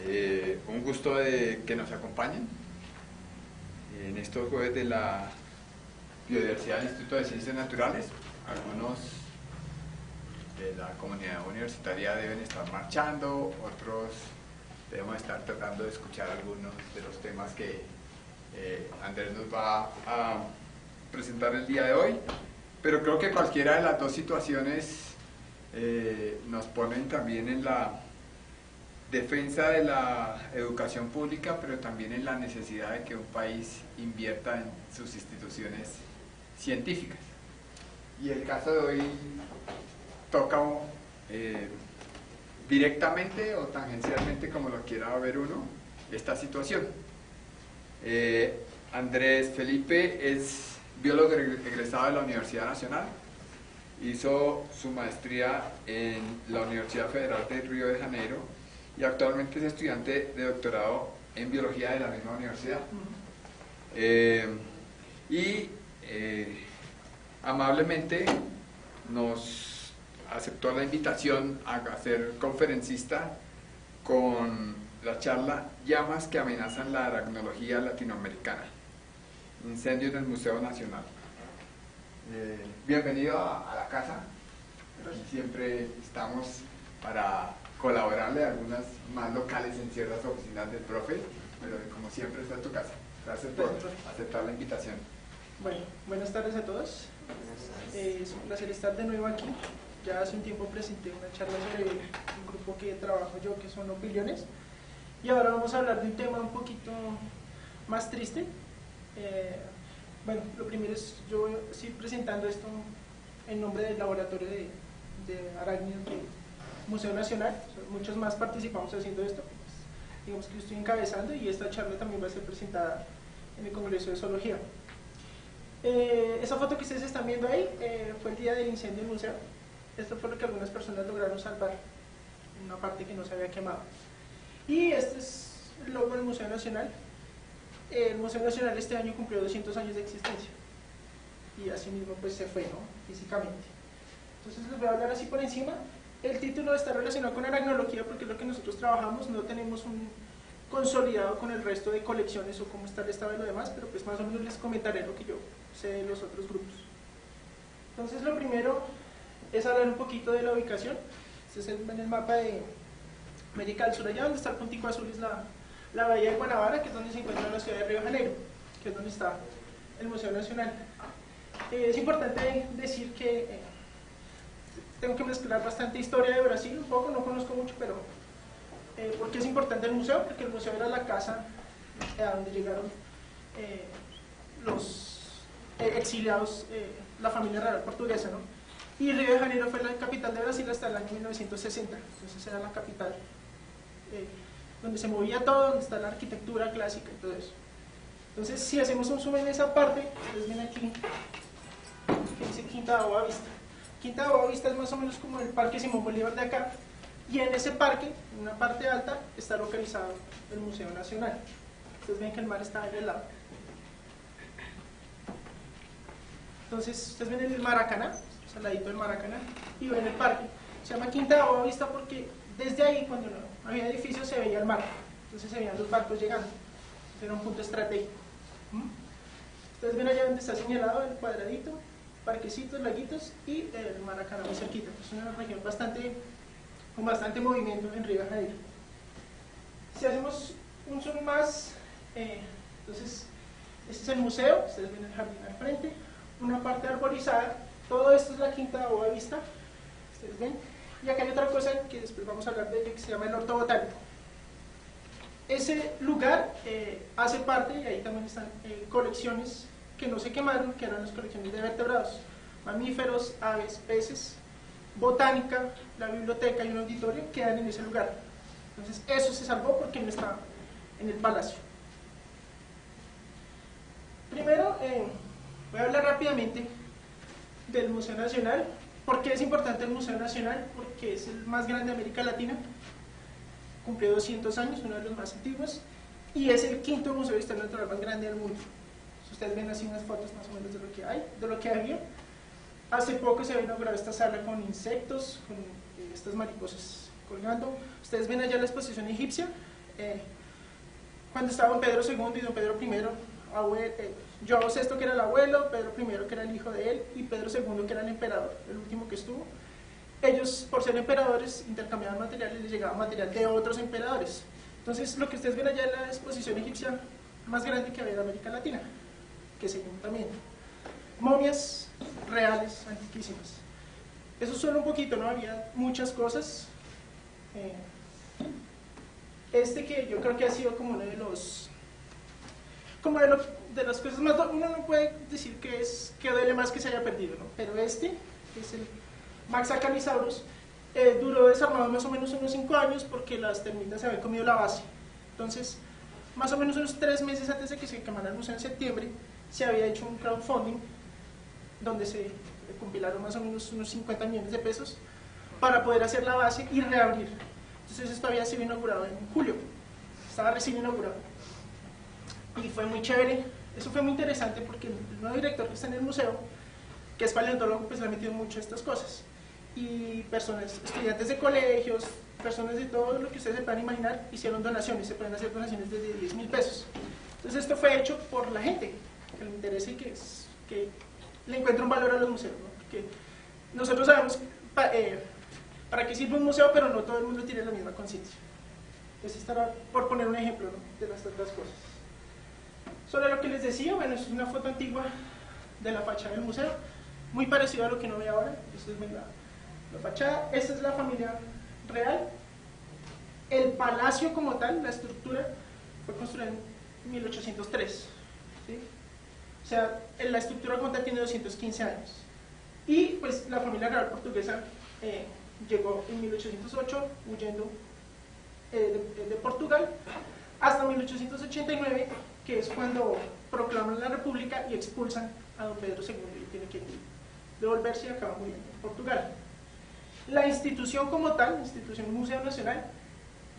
Un gusto de que nos acompañen en estos jueves de la Biodiversidad del Instituto de Ciencias Naturales. Algunos de la comunidad universitaria deben estar marchando, otros debemos estar tratando de escuchar algunos de los temas que Andrés nos va a presentar el día de hoy, pero creo que cualquiera de las dos situaciones nos ponen también en la defensa de la educación pública, pero también en la necesidad de que un país invierta en sus instituciones científicas. Y el caso de hoy toca directamente o tangencialmente, como lo quiera ver uno, esta situación. Andrés Felipe es biólogo egresado de la Universidad Nacional, hizo su maestría en la Universidad Federal de Río de Janeiro y actualmente es estudiante de doctorado en biología de la misma universidad. Amablemente nos aceptó la invitación a ser conferencista con la charla Llamas que amenazan la aracnología latinoamericana, incendios en el Museo Nacional. Bienvenido a la casa. Aquí siempre estamos para colaborarle a algunas más locales en ciertas oficinas del profe, pero como siempre está en tu casa. Gracias por aceptar la invitación. Bueno, buenas tardes a todos. Es un placer estar de nuevo aquí. Ya hace un tiempo presenté una charla sobre un grupo que trabajo yo, que son opiliones, y ahora vamos a hablar de un tema un poquito más triste. Bueno, lo primero es, yo estoy presentando esto en nombre del laboratorio de arácnidos del Museo Nacional. Muchos más participamos haciendo esto, pues, digamos que yo estoy encabezando, y esta charla también va a ser presentada en el Congreso de Zoología. Esa foto que ustedes están viendo ahí fue el día del incendio del museo. Esto fue lo que algunas personas lograron salvar, una parte que no se había quemado. Y este es el logo del Museo Nacional. El Museo Nacional este año cumplió 200 años de existencia, y así mismo pues se fue, ¿no?, físicamente. Entonces les voy a hablar así por encima. El título está relacionado con aracnología porque es lo que nosotros trabajamos. No tenemos un consolidado con el resto de colecciones o cómo está el estado de lo demás, pero pues más o menos les comentaré lo que yo sé de los otros grupos. Entonces lo primero es hablar un poquito de la ubicación. Este es el mapa de América del Sur. Allá donde está el puntico azul es la bahía de Guanabara, que es donde se encuentra la ciudad de Río de Janeiro, que es donde está el Museo Nacional. Es importante decir que tengo que mezclar bastante historia de Brasil, un poco, no conozco mucho, pero ¿por qué es importante el museo? Porque el museo era la casa a donde llegaron los exiliados, la familia real portuguesa, ¿no? Y Río de Janeiro fue la capital de Brasil hasta el año 1960, entonces era la capital donde se movía todo, donde está la arquitectura clásica y todo eso. Entonces, si hacemos un zoom en esa parte, ustedes ven aquí que dice Quinta de Boavista. Quinta de Boavista es más o menos como el Parque Simón Bolívar de acá, y en ese parque, en una parte alta, está localizado el Museo Nacional. Ustedes ven que el mar está ahí al lado. Entonces, ustedes ven el Maracaná, al ladito del Maracaná, y ven el parque. Se llama Quinta de Boavista porque desde ahí, cuando no había edificios, se veía el mar. Entonces se veían los barcos llegando. Era un punto estratégico. Ustedes ven allá donde está señalado el cuadradito, parquecitos, laguitos y el Maracaná muy cerquita. Es una región con bastante movimiento en Río de Janeiro. Si hacemos un zoom más, entonces este es el museo. Ustedes ven el jardín al frente, una parte arborizada. Todo esto es la Quinta de Boavista, ustedes ven. Y acá hay otra cosa que después vamos a hablar de ella, que se llama el Orto Botánico. Ese lugar hace parte, y ahí también están colecciones que no se quemaron, que eran las colecciones de vertebrados, mamíferos, aves, peces, botánica, la biblioteca y un auditorio quedan en ese lugar. Entonces eso se salvó porque no está en el palacio. Primero voy a hablar rápidamente del Museo Nacional. ¿Por qué es importante el Museo Nacional? Porque es el más grande de América Latina, cumplió 200 años, uno de los más antiguos, y es el quinto museo de historia natural más grande del mundo. Si ustedes ven así unas fotos más o menos de lo que hay, de lo que había. Hace poco se había inaugurado esta sala con insectos, con estas mariposas colgando. Ustedes ven allá la exposición egipcia. cuando estaba don Pedro II y don Pedro I, Joao VI, que era el abuelo, Pedro I, que era el hijo de él, y Pedro II, que era el emperador, el último que estuvo. Ellos, por ser emperadores, intercambiaban material y les llegaba material de otros emperadores. Entonces, lo que ustedes ven allá es la exposición egipcia más grande que había en América Latina, que se llama también momias reales, antiquísimas. Eso solo un poquito, ¿no? Había muchas cosas. Que yo creo que ha sido como uno de los... de las cosas más... Uno no puede decir que duele más que se haya perdido, ¿no? Pero que es el Maxacalisaurus, duró desarmado más o menos unos 5 años porque las termitas se habían comido la base. Entonces, más o menos unos 3 meses antes de que se quemara el museo en septiembre, se había hecho un crowdfunding donde se compilaron más o menos unos 50 millones de pesos para poder hacer la base y reabrir. Entonces esto había sido inaugurado en julio, estaba recién inaugurado. Y fue muy chévere, eso fue muy interesante porque el nuevo director que está en el museo, que es paleontólogo, pues le ha metido mucho a estas cosas. Y personas, estudiantes de colegios, personas de todo lo que ustedes se puedan imaginar, hicieron donaciones, se pueden hacer donaciones desde 10.000 pesos. Entonces esto fue hecho por la gente que le interesa y que le encuentra un valor a los museos, ¿no? Porque nosotros sabemos para qué sirve un museo, pero no todo el mundo tiene la misma conciencia. Entonces estará por poner un ejemplo, ¿no? De las otras cosas. Sobre lo que les decía, bueno, es una foto antigua de la fachada del museo, muy parecido a lo que uno ve ahora. Ustedes ven la fachada. Esta es la familia real. El palacio como tal, la estructura, fue construida en 1803, ¿sí? O sea, la estructura como tal tiene 215 años. Y pues la familia real portuguesa llegó en 1808, huyendo de Portugal, hasta 1889, que es cuando proclaman la república y expulsan a don Pedro II y tiene que devolverse y acaba muriendo en Portugal. La institución como tal, la institución Museo Nacional,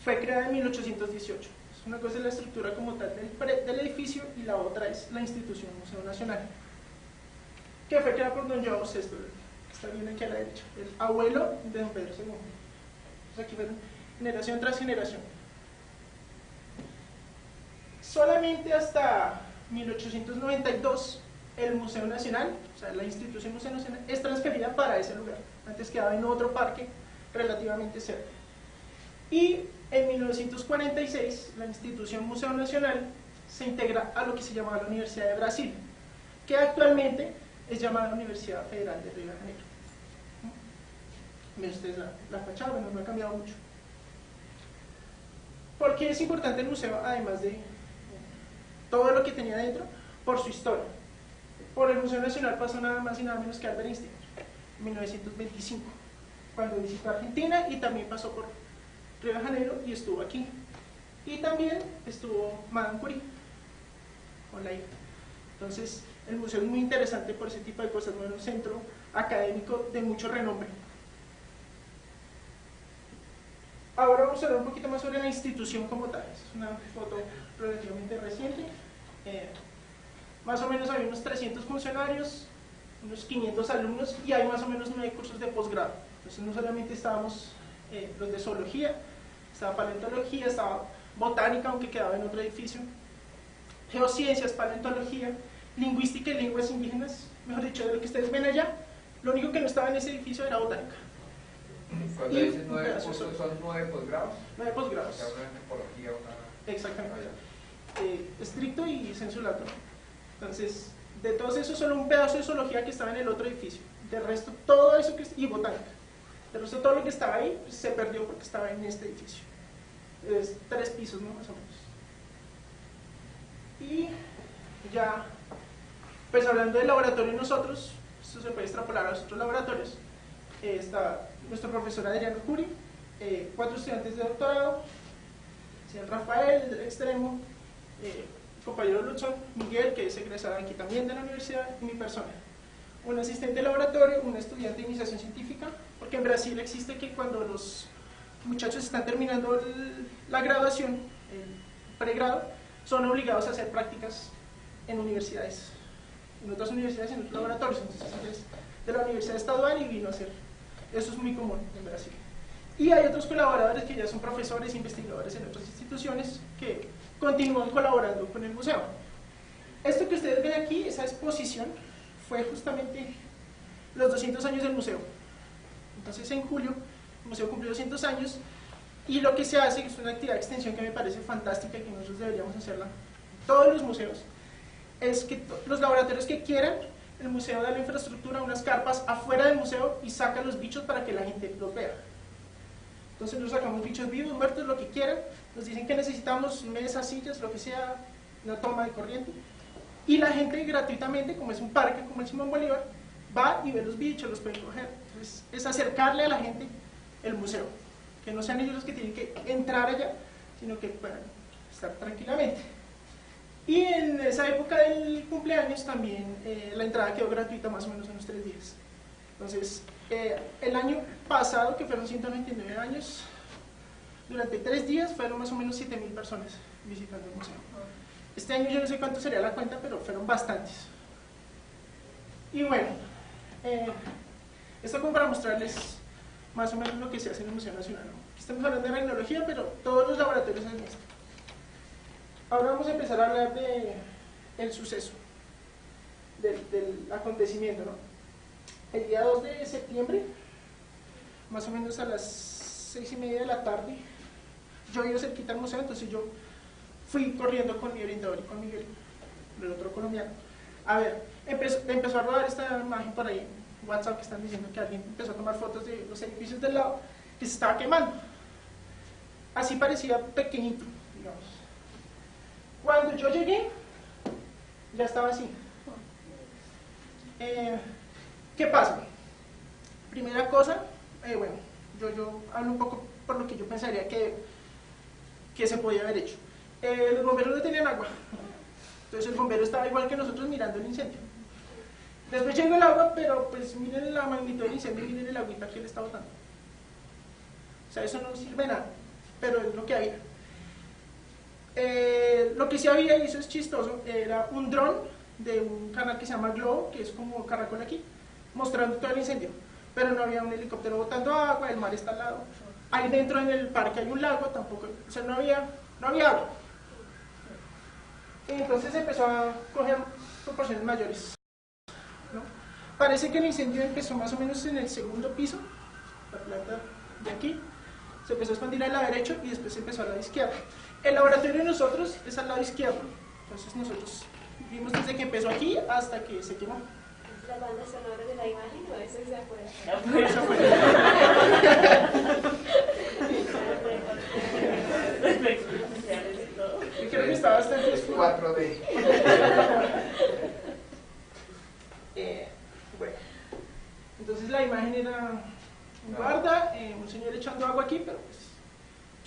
fue creada en 1818. Una cosa es la estructura como tal del edificio y la otra es la institución Museo Nacional, que fue creada por don Joao VI, está bien aquí a la derecha, el abuelo de don Pedro II. Entonces aquí ven generación tras generación. Solamente hasta 1892 el Museo Nacional, o sea la institución Museo Nacional, es transferida para ese lugar. Antes quedaba en otro parque relativamente cerca. Y en 1946 la institución Museo Nacional se integra a lo que se llamaba la Universidad de Brasil, que actualmente es llamada Universidad Federal de Río de Janeiro. Ven ustedes la fachada, bueno, no ha cambiado mucho. ¿Por qué es importante el museo? Además de todo lo que tenía dentro, por su historia. Por el Museo Nacional pasó nada más y nada menos que Albert Einstein, en 1925, cuando visitó Argentina y también pasó por Río de Janeiro y estuvo aquí. Y también estuvo Madame Curie con la hija. Entonces, el museo es muy interesante por ese tipo de cosas, ¿no? Es un centro académico de mucho renombre. Ahora vamos a hablar un poquito más sobre la institución como tal. Es una foto relativamente reciente. Más o menos hay unos 300 funcionarios, unos 500 alumnos y hay más o menos 9 cursos de posgrado. Entonces no solamente estábamos los de zoología, estaba paleontología, estaba botánica, aunque quedaba en otro edificio, geociencias, paleontología, lingüística y lenguas indígenas. Mejor dicho, de lo que ustedes ven allá, lo único que no estaba en ese edificio era botánica. Cuando dices 9 cursos, ¿son 9 posgrados? 9 posgrados. Exactamente. Estricto y censurado. Entonces, de todos esos, solo un pedazo de zoología que estaba en el otro edificio. De resto, todo eso y botánica. De resto, todo lo que estaba ahí pues, se perdió porque estaba en este edificio. Es 3 pisos, ¿no? Más o menos. Y ya, pues hablando del laboratorio nosotros, esto se puede extrapolar a los otros laboratorios. Está nuestro profesor Adriano Curie, 4 estudiantes de doctorado, el señor Rafael, el del extremo, el compañero Lutzon, Miguel, que es egresado aquí también de la universidad, y mi persona. Un asistente de laboratorio, un estudiante de iniciación científica, porque en Brasil existe que cuando los muchachos están terminando la graduación, el pregrado, son obligados a hacer prácticas en universidades, en otras universidades, en otros laboratorios. Entonces es de la Universidad Estadual y vino a hacer. Eso es muy común en Brasil. Y hay otros colaboradores que ya son profesores, investigadores en otras instituciones que continúan colaborando con el museo. Esto que ustedes ven aquí, esa exposición, fue justamente los 200 años del museo. Entonces en julio el museo cumplió 200 años y lo que se hace, que es una actividad de extensión que me parece fantástica y que nosotros deberíamos hacerla en todos los museos, es que los laboratorios que quieran, el museo da la infraestructura, unas carpas afuera del museo y saca los bichos para que la gente los vea. Entonces nos sacamos bichos vivos, muertos, lo que quieran, nos dicen que necesitamos mesas, sillas, lo que sea, una toma de corriente, y la gente gratuitamente, como es un parque como el Simón Bolívar, va y ve los bichos, los pueden coger. Entonces es acercarle a la gente el museo, que no sean ellos los que tienen que entrar allá, sino que puedan estar tranquilamente. Y en esa época del cumpleaños también la entrada quedó gratuita más o menos unos 3 días. Entonces, el año pasado, que fueron 199 años, durante 3 días fueron más o menos 7.000 personas visitando el museo. Este año yo no sé cuánto sería la cuenta, pero fueron bastantes. Y bueno, esto como para mostrarles más o menos lo que se hace en el Museo Nacional, ¿no? Estamos hablando de tecnología, pero todos los laboratorios en el mismo. Ahora vamos a empezar a hablar del suceso, del acontecimiento, ¿no? El día 2 de septiembre, más o menos a las 6:30 de la tarde, yo iba cerquita al museo, entonces yo fui corriendo con mi orientador y con Miguel, el otro colombiano. A ver, empezó a rodar esta imagen por ahí en WhatsApp que están diciendo que alguien empezó a tomar fotos de los edificios del lado que se estaba quemando. Así parecía pequeñito, digamos. Cuando yo llegué, ya estaba así. ¿Qué pasa? Primera cosa, bueno, yo hablo un poco por lo que yo pensaría que se podía haber hecho. Los bomberos no tenían agua, entonces el bombero estaba igual que nosotros mirando el incendio. Después llegó el agua, pero pues miren la magnitud del incendio y miren el agüita que le está botando. O sea, eso no sirve de nada, pero es lo que había. Lo que sí había, y eso es chistoso, era un dron de un canal que se llama Globo, que es como Caracol aquí, mostrando todo el incendio, pero no había un helicóptero botando agua, el mar está al lado. Ahí dentro en el parque hay un lago, tampoco, o sea, no había agua. Y entonces empezó a coger proporciones mayores, ¿no? Parece que el incendio empezó más o menos en el segundo piso, la planta de aquí, se empezó a expandir al lado derecho y después empezó al lado izquierdo. El laboratorio de nosotros es al lado izquierdo, entonces nosotros vimos desde que empezó aquí hasta que se quemó. ¿La banda sonora de la imagen o eso es de afuera? Eso fue. Yo creo que está bastante oscuro. 4D. Bueno, entonces la imagen era un guarda, un señor echando agua aquí, pero pues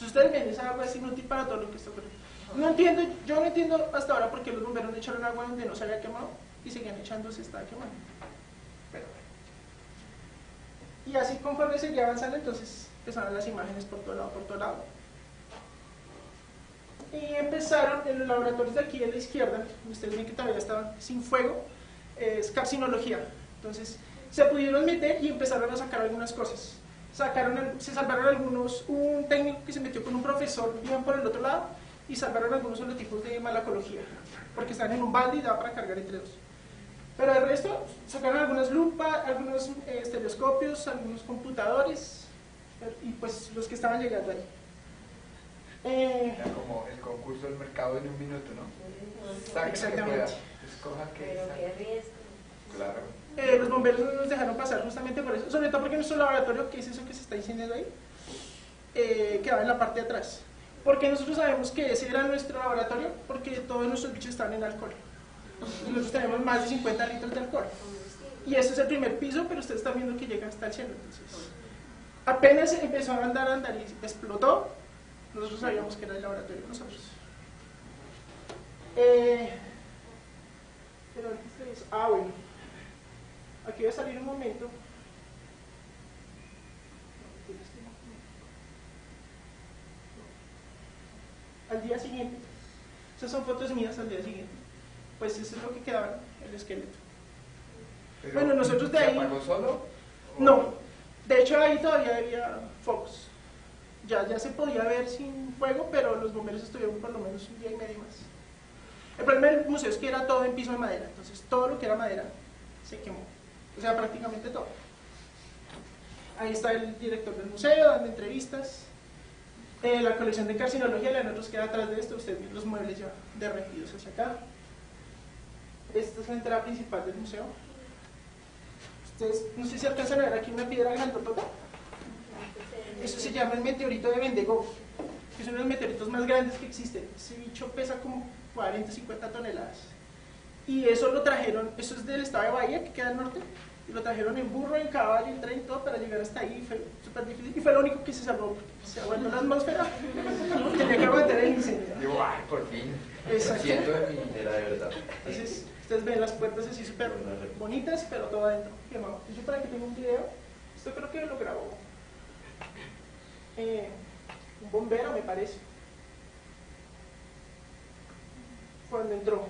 ustedes ven, esa agua es inútil para todo lo que está ocurriendo. Yo no entiendo hasta ahora por qué los bomberos echaron agua donde no se había quemado y seguían echando, se estaba quemando. Pero bueno. Y así conforme seguía avanzando, entonces empezaron las imágenes por todo lado. Y empezaron en los laboratorios de aquí a la izquierda, ustedes ven que todavía estaban sin fuego, es carcinología. Entonces se pudieron meter y empezaron a sacar algunas cosas. Se salvaron algunos, un técnico que se metió con un profesor, iban por el otro lado, y salvaron algunos holotipos de malacología, porque están en un balde y da para cargar entre dos. Pero el resto, sacaron algunas lupas, algunos estereoscopios, algunos computadores, y pues los que estaban llegando ahí. Era como el concurso del mercado en un minuto, ¿no? Exactamente. Escoja que Pero qué riesgo. Claro. Los bomberos no nos dejaron pasar justamente por eso, sobre todo porque nuestro laboratorio, que es eso que se está incendiando ahí, quedaba en la parte de atrás. Porque nosotros sabemos que ese era nuestro laboratorio, porque todos nuestros bichos estaban en alcohol. Y nosotros tenemos más de 50 litros de alcohol. Y ese es el primer piso, pero ustedes están viendo que llega hasta el cielo. Entonces, apenas empezó a andar y explotó, nosotros sabíamos que era el laboratorio de nosotros. Pero antes de eso, bueno. Aquí voy a salir un momento. Al día siguiente, esas son fotos mías al día siguiente, pues eso es lo que quedaba, el esqueleto. Pero, bueno, nosotros de ahí... ¿se apagó solo? No, de hecho ahí todavía había focos, ya se podía ver sin fuego, pero los bomberos estuvieron por lo menos un día y medio más. El problema del museo es que era todo en piso de madera, entonces todo lo que era madera se quemó, o sea, prácticamente todo. Ahí está el director del museo dando entrevistas. La colección de carcinología, la nosotros queda atrás de esto, ustedes ven los muebles ya derretidos hacia acá. Esta es la entrada principal del museo. Ustedes, no sé si alcanzan a ver aquí una piedra grandotota. Eso se llama el meteorito de Bendigo, que es uno de los meteoritos más grandes que existen. Ese bicho pesa como 40, 50 toneladas. Y eso lo trajeron, eso es del estado de Bahía, que queda al norte, y lo trajeron en burro, en caballo, en tren, todo para llegar hasta ahí. Fue súper difícil y fue lo único que se salvó, porque se aguantó la atmósfera, tenía que aguantar el incendio. Digo, ay, por fin. Exacto. Siento de mi era de verdad. Entonces, ustedes ven las puertas así súper bonitas, pero todo adentro quemado. Yo para que tenga un video, esto creo que lo grabó un bombero, me parece, cuando entró.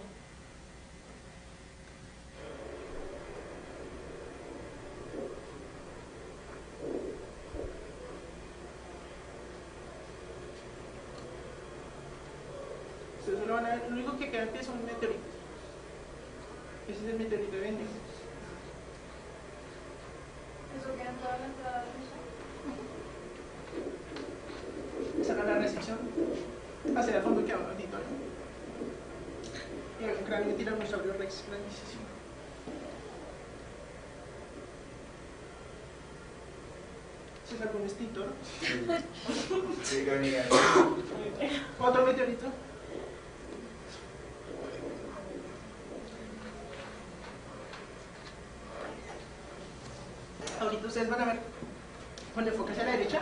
Ustedes lo van a ver, lo único que queda en pie son meteoritos. Ese es el meteorito de Bendigo. ¿Eso queda en toda la entrada del museo? Esa era la recepción. Hacia el fondo queda un auditorio. Y hay un cráneo de tiranosaurio rex grandísimo. Ese es algún extintor. Sí, ironía. Otro meteorito. Ahorita ustedes van a ver, cuando enfoque hacia la derecha,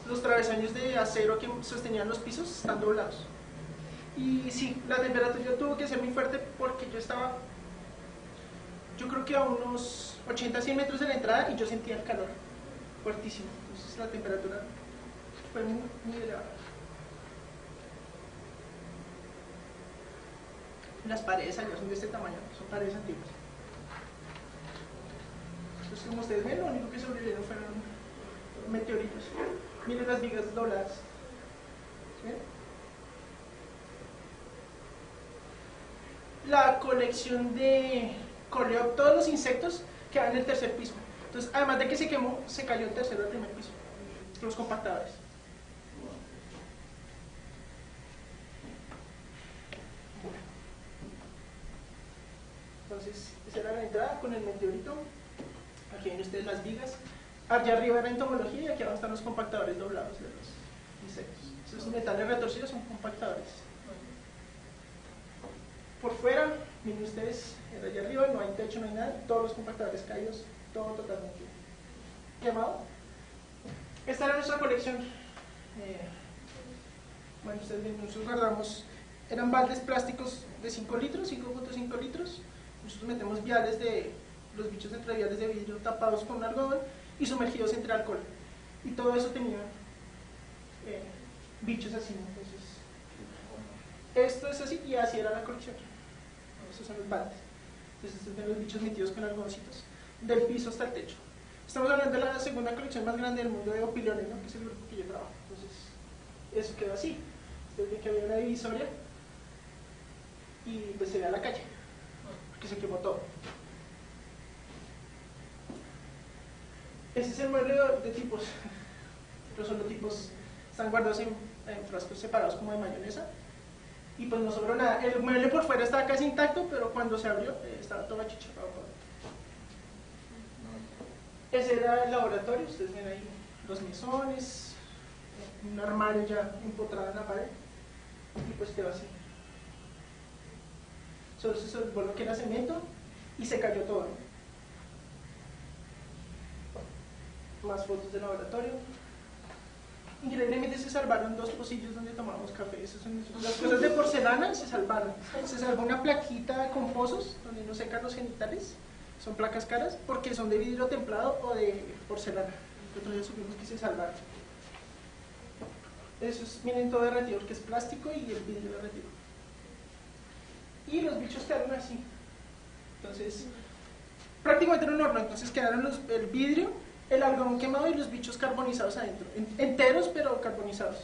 los travesaños de acero que sostenían los pisos están doblados. Y sí, la temperatura tuvo que ser muy fuerte porque yo estaba, yo creo que a unos 80-100 metros de la entrada y yo sentía el calor fuertísimo. Entonces la temperatura fue muy, muy elevada. Las paredes allá son de este tamaño, son paredes antiguas. Entonces, como ustedes ven, lo único que sobrevivieron fueron meteoritos. Miren las vigas dobladas. ¿Sí? La colección de coleópteros, los insectos, quedan en el tercer piso. Entonces, además de que se quemó, se cayó el tercero al primer piso. Los compactadores. Entonces, esa era la entrada con el meteorito. Aquí ven ustedes las vigas. Allá arriba era entomología y aquí abajo están los compactadores doblados de los insectos. Esos metales retorcidos son compactadores. Por fuera, miren ustedes, allá arriba no hay techo, no hay nada, todos los compactadores caídos, todo totalmente quemado. Esta era nuestra colección. Bueno, ustedes ven, nosotros guardamos, eran baldes plásticos de 5 litros, 5.5 litros. Nosotros metemos viales de los bichos entre viales de vidrio tapados con un algodón y sumergidos entre alcohol. Y todo eso tenía bichos así. Entonces, esto es así y así era la colección. Estos son los baldes. Entonces, estos son los bichos metidos con algodoncitos, del piso hasta el techo. Estamos hablando de la segunda colección más grande del mundo de opiliones, ¿no? Que es el grupo que yo trabajo. Entonces, eso quedó así. Ustedes ven que había una divisoria y pues se ve a la calle, porque se quemó todo. Ese es el mueble de tipos. Los holotipos están guardados en frascos separados como de mayonesa. Y pues no sobró nada. El mueble por fuera estaba casi intacto, pero cuando se abrió estaba todo achicharrado por dentro. Ese era el laboratorio. Ustedes ven ahí los mesones, un armario ya empotrado en la pared. Y pues quedó así. Solo se solvó lo que era cemento y se cayó todo, ¿no? Más fotos del laboratorio. Increíblemente se salvaron 2 pocillos donde tomábamos café. Esas son las cosas de porcelana, se salvaron. Se salvó una plaquita con pozos donde no secan los genitales. Son placas caras porque son de vidrio templado o de porcelana. Nosotros ya supimos que se salvaron. Eso es, miren, todo derretido, que es plástico y el vidrio derretido. Y los bichos quedaron así. Entonces, prácticamente era un horno. Entonces quedaron el vidrio el algodón quemado y los bichos carbonizados adentro, enteros pero carbonizados.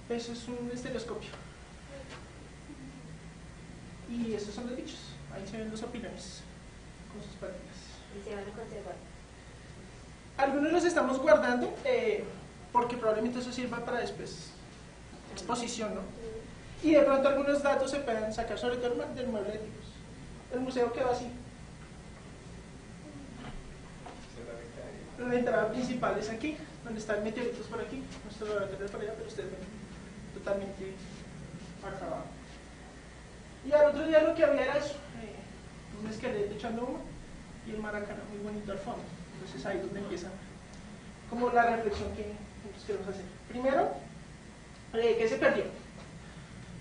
Eso es un estereoscopio. Y estos son los bichos. Ahí se ven los opilones con sus partículas. Y se van a conservar. Algunos los estamos guardando porque probablemente eso sirva para después exposición, ¿no? Y de pronto algunos datos se pueden sacar, sobre todo del mueble de tipos. El museo quedó así. La entrada principal es aquí, donde están meteoritos por aquí. Nuestro laboratorio por allá, pero ustedes ven totalmente acá abajo. Y al otro día lo que había era eso, un esqueleto echando humo y el Maracaná muy bonito al fondo. Entonces ahí es donde empieza como la reflexión que queremos hacer. Primero, ¿qué se perdió?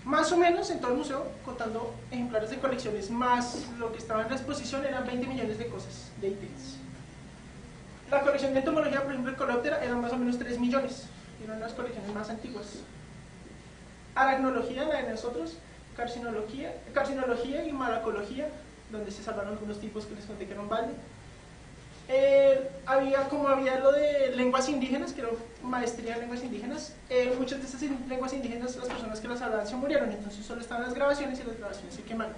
Más o menos en todo el museo, contando ejemplares de colecciones más lo que estaba en la exposición, eran 20 millones de cosas, de ítems. La colección de entomología, por ejemplo, el Coleóptera, eran más o menos 3 millones, eran las colecciones más antiguas. Aracnología, la de nosotros, carcinología y malacología, donde se salvaron algunos tipos que les conté que eran balde. Había lo de lenguas indígenas, que era maestría en lenguas indígenas. Muchas de estas lenguas indígenas, las personas que las hablaban se murieron, entonces solo estaban las grabaciones y las grabaciones se quemaron.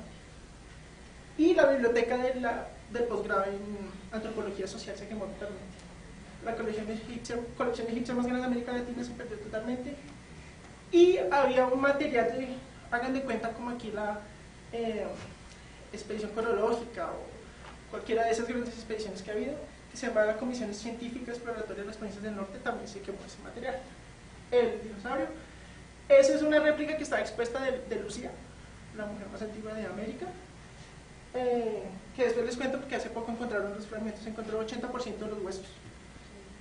Y la biblioteca del posgrado en antropología social se quemó totalmente. La colección egipcia más grande de América Latina se perdió totalmente. Y había un material hagan de cuenta como aquí la expedición cronológica o cualquiera de esas grandes expediciones que ha habido, que se llama la Comisión Científica Exploratoria de las Provincias del Norte, también se quemó ese material. El dinosaurio. Esa es una réplica que está expuesta de Lucía, la mujer más antigua de América, que después les cuento porque hace poco encontraron los fragmentos, se encontró 80% de los huesos,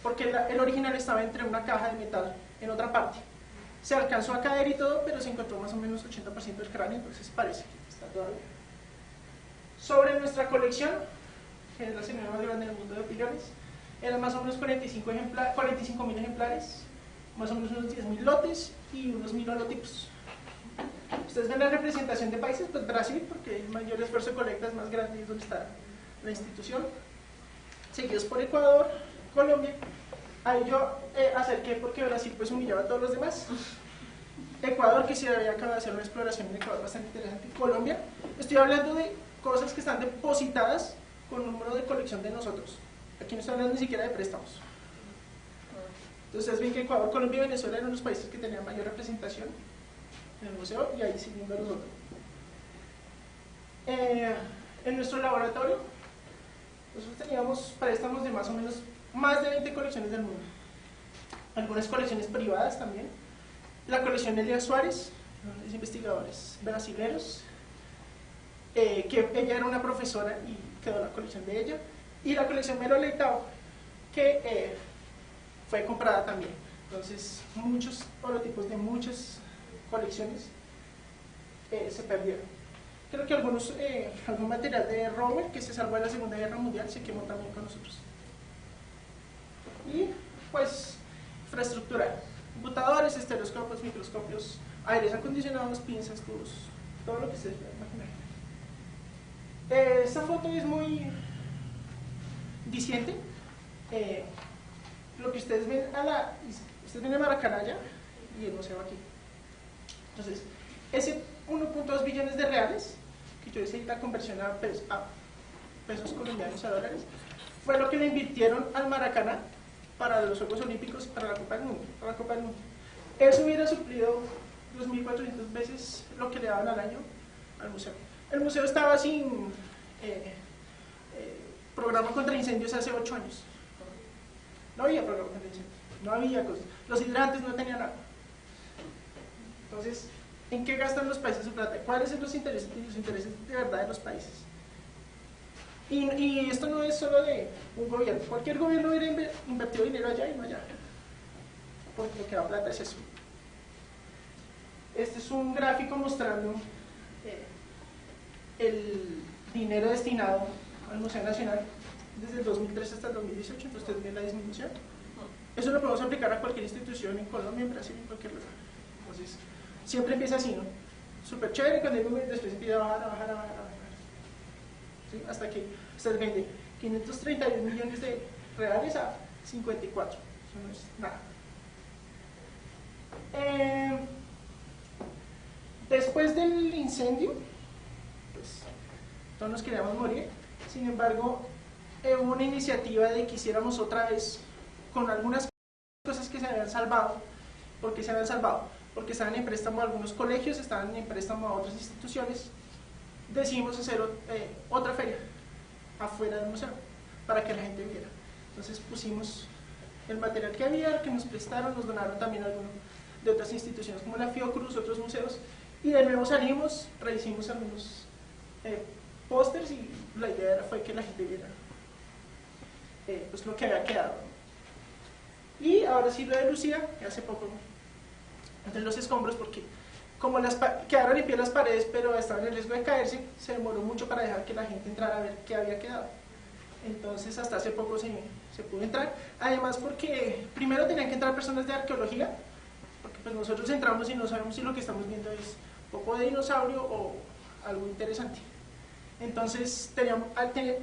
porque el original estaba entre una caja de metal en otra parte. Se alcanzó a caer y todo, pero se encontró más o menos 80% del cráneo, entonces parece que está todavía. Sobre nuestra colección, que es la segunda más grande del mundo de opiliones, eran más o menos 45.000 ejemplares, más o menos unos 10.000 lotes y unos 1.000 holotipos. Ustedes ven la representación de países, pues Brasil, porque el mayor esfuerzo de colecta es más grande y es donde está la institución, seguidos por Ecuador, Colombia. Ahí yo acerqué porque Brasil pues humillaba a todos los demás. Ecuador, que se había acabado de hacer una exploración en Ecuador bastante interesante. Colombia, estoy hablando de cosas que están depositadas con número de colección de nosotros. Aquí no estoy hablando ni siquiera de préstamos. Entonces ven que Ecuador, Colombia y Venezuela eran los países que tenían mayor representación en el museo, y ahí siguiendo los otros. En nuestro laboratorio nosotros teníamos préstamos de más o menos más de 20 colecciones del mundo, algunas colecciones privadas también. La colección Elia Suárez, los investigadores brasileños, que ella era una profesora y quedó la colección de ella, y la colección Melo Leitao, que fue comprada también. Entonces muchos holotipos de muchas colecciones se perdieron. Creo que algún material de Romer, que se salvó en la Segunda Guerra Mundial, se quemó también con nosotros. Y pues infraestructura, computadores, estereoscopios, microscopios, aires acondicionados, pinzas, tubos, todo lo que ustedes puedan imaginar. Esta foto es muy diciente. Lo que ustedes ven ustedes ven el Maracaná allá y el museo aquí. Entonces, ese 1.2 billones de reales, que yo hice la conversión a pesos colombianos, a dólares, fue lo que le invirtieron al Maracaná para los Juegos Olímpicos y para la Copa del Mundo. Eso hubiera suplido 2.400 veces lo que le daban al año al museo. El museo estaba sin programa contra incendios hace 8 años. No había programa contra incendios, no había cosas. Los hidrantes no tenían agua. Entonces, ¿en qué gastan los países su plata? ¿Cuáles son los intereses de verdad de los países? Y esto no es solo de un gobierno. Cualquier gobierno hubiera invertido dinero allá y no allá. Porque lo que da plata es eso. Este es un gráfico mostrando el dinero destinado al Museo Nacional desde el 2003 hasta el 2018. Entonces ustedes ven la disminución. Eso lo podemos aplicar a cualquier institución en Colombia, en Brasil, en cualquier lugar. Entonces, siempre empieza así, ¿no? Súper chévere, cuando después empieza a bajar. ¿Sí? Hasta que ustedes ven de 531 millones de reales a 54. Eso no es nada. Después del incendio, pues todos nos queríamos morir. Sin embargo, hubo una iniciativa de que hiciéramos otra vez con algunas cosas que se habían salvado. ¿Por qué se habían salvado? Porque estaban en préstamo a algunos colegios, estaban en préstamo a otras instituciones. Decidimos hacer otra feria afuera del museo para que la gente viera. Entonces pusimos el material que había, que nos prestaron, nos donaron también algunos de otras instituciones como la Fiocruz, otros museos, y de nuevo salimos, rehicimos algunos pósters y la idea fue que la gente viera pues lo que había quedado. Y ahora sí lo de Lucía, que hace poco entre los escombros, porque como quedaron en pie las paredes pero estaban en riesgo de caerse, se demoró mucho para dejar que la gente entrara a ver qué había quedado. Entonces hasta hace poco se pudo entrar, además porque primero tenían que entrar personas de arqueología, porque pues nosotros entramos y no sabemos si lo que estamos viendo es poco de dinosaurio o algo interesante. Entonces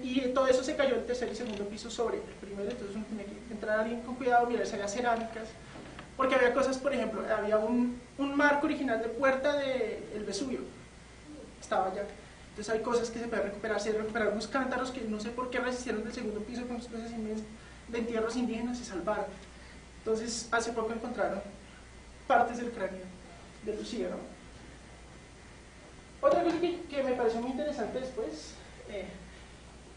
y todo eso se cayó el tercer y segundo piso sobre el primero, entonces uno tenía que entrar alguien con cuidado, mirar si había cerámicas, porque había cosas, por ejemplo, había un marco original de puerta del Vesubio, estaba allá. Entonces hay cosas que se pueden recuperar, se recuperaron unos cántaros que no sé por qué resistieron del segundo piso con unas cosas de entierros indígenas, se salvaron. Entonces hace poco encontraron partes del cráneo de Lucía, ¿no? Otra cosa que me pareció muy interesante después,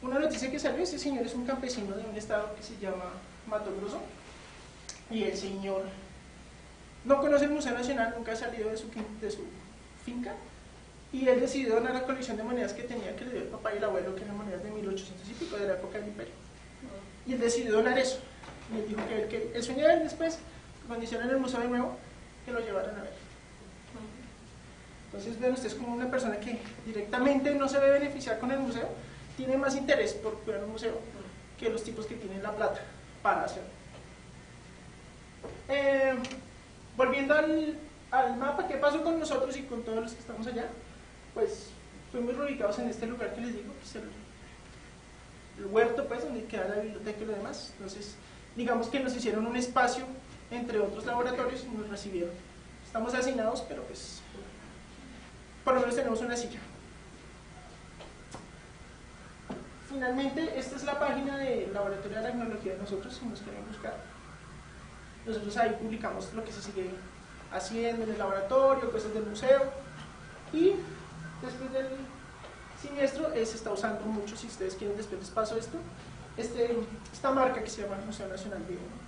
una noticia que salió, este señor es un campesino de un estado que se llama Mato Grosso, y el señor no conoce el Museo Nacional, nunca ha salido de su finca, y él decidió donar la colección de monedas que tenía, que le dio el papá y el abuelo, que eran monedas de 1800 y pico, de la época del Imperio. Y él decidió donar eso. Y él dijo que el sueño de él después, cuando hicieron el museo de nuevo, que lo llevaran a ver. Entonces, ven ustedes como una persona que directamente no se ve beneficiar con el museo, tiene más interés por cuidar un museo que los tipos que tienen la plata para hacerlo. Volviendo al mapa, ¿qué pasó con nosotros y con todos los que estamos allá? Pues fuimos reubicados en este lugar que les digo, que es el huerto, pues, donde queda la biblioteca y lo demás. Entonces, digamos que nos hicieron un espacio entre otros laboratorios y nos recibieron. Estamos hacinados, pero pues, por lo menos tenemos una silla. Finalmente, esta es la página del Laboratorio de Aracnología de nosotros, si nos quieren buscar. Nosotros ahí publicamos lo que se sigue haciendo en el laboratorio, cosas del museo, y después del siniestro se está usando mucho, si ustedes quieren, después les paso esto, esta marca que se llama Museo Nacional Vivo, ¿no?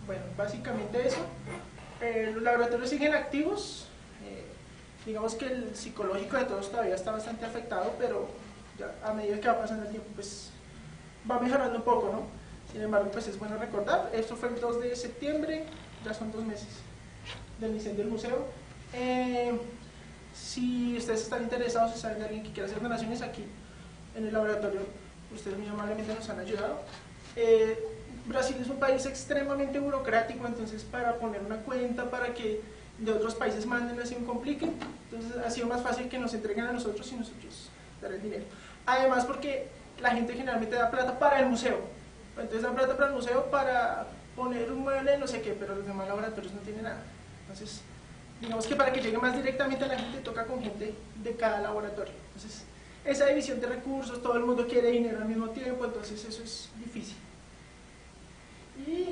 Bueno, básicamente eso. Los laboratorios siguen activos, digamos que el psicológico de todos todavía está bastante afectado, pero ya a medida que va pasando el tiempo pues va mejorando un poco, ¿no? Sin embargo, pues es bueno recordar, esto fue el 2 de septiembre, ya son 2 meses del incendio del museo. Si ustedes están interesados, si saben de alguien que quiera hacer donaciones aquí en el laboratorio, ustedes muy amablemente nos han ayudado. Brasil es un país extremadamente burocrático, entonces para poner una cuenta, para que de otros países manden, así un complique, entonces ha sido más fácil que nos entreguen a nosotros y nosotros dar el dinero. Además porque la gente generalmente da plata para el museo, entonces dan plata para el museo para poner un mueble, no sé qué, pero los demás laboratorios no tienen nada. Entonces, digamos que para que llegue más directamente a la gente, toca con gente de cada laboratorio. Entonces, esa división de recursos, todo el mundo quiere dinero al mismo tiempo, entonces eso es difícil. Y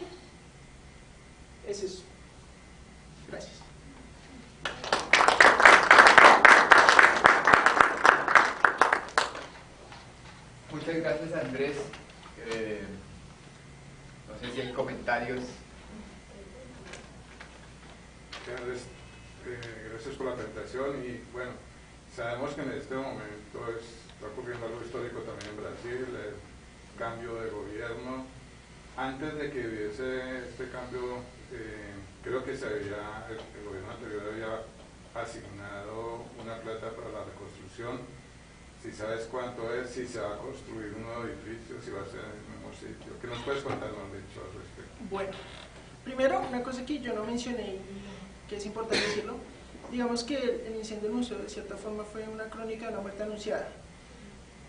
es eso. Gracias. Muchas gracias, Andrés. No sé si hay comentarios. Gracias por la presentación y bueno, sabemos que en este momento está ocurriendo algo histórico también en Brasil, el cambio de gobierno. Antes de que hubiese este cambio, creo que el gobierno anterior había asignado una plata para la reconstrucción. Si sabes cuánto es, si se va a construir un nuevo edificio, si va a ser en el mismo sitio. ¿Qué nos puedes contar, más dicho, al respecto? Bueno, primero, una cosa que yo no mencioné y que es importante decirlo, digamos que el incendio del museo de cierta forma fue una crónica de una muerte anunciada.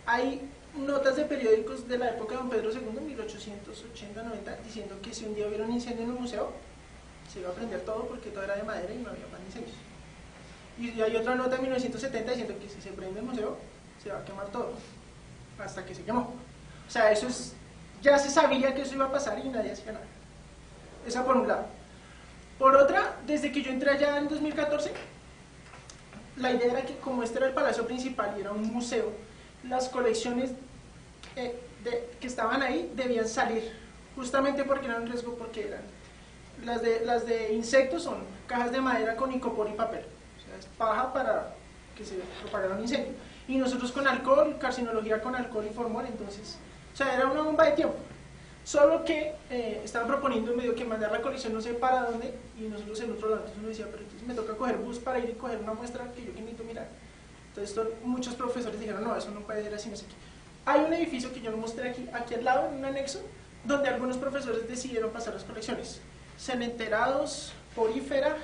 Hay notas de periódicos de la época de don Pedro II, 1880-90, diciendo que si un día hubiera un incendio en un museo, se iba a prender todo porque todo era de madera y no había más incendios. Y hay otra nota en 1970 diciendo que si se prende el museo, se va a quemar todo, hasta que se quemó. O sea, eso es, ya se sabía que eso iba a pasar y nadie hacía nada. Esa por un lado. Por otra, desde que yo entré allá en 2014, la idea era que como este era el palacio principal y era un museo, las colecciones que estaban ahí debían salir, justamente porque eran un riesgo, porque eran las de insectos son cajas de madera con icopor y papel, o sea, es paja para que se propagara un incendio, y nosotros con alcohol, carcinología con alcohol y formol, entonces, o sea, era una bomba de tiempo. Solo que estaban proponiendo en medio que mandar la colección no sé para dónde, y nosotros en otro lado. Entonces uno decía, pero entonces me toca coger bus para ir y coger una muestra que yo que necesito mirar. Entonces muchos profesores dijeron, no, eso no puede ir así, no sé qué. Hay un edificio que yo lo mostré aquí al lado, en un anexo, donde algunos profesores decidieron pasar las colecciones. Cementerados, Porífera,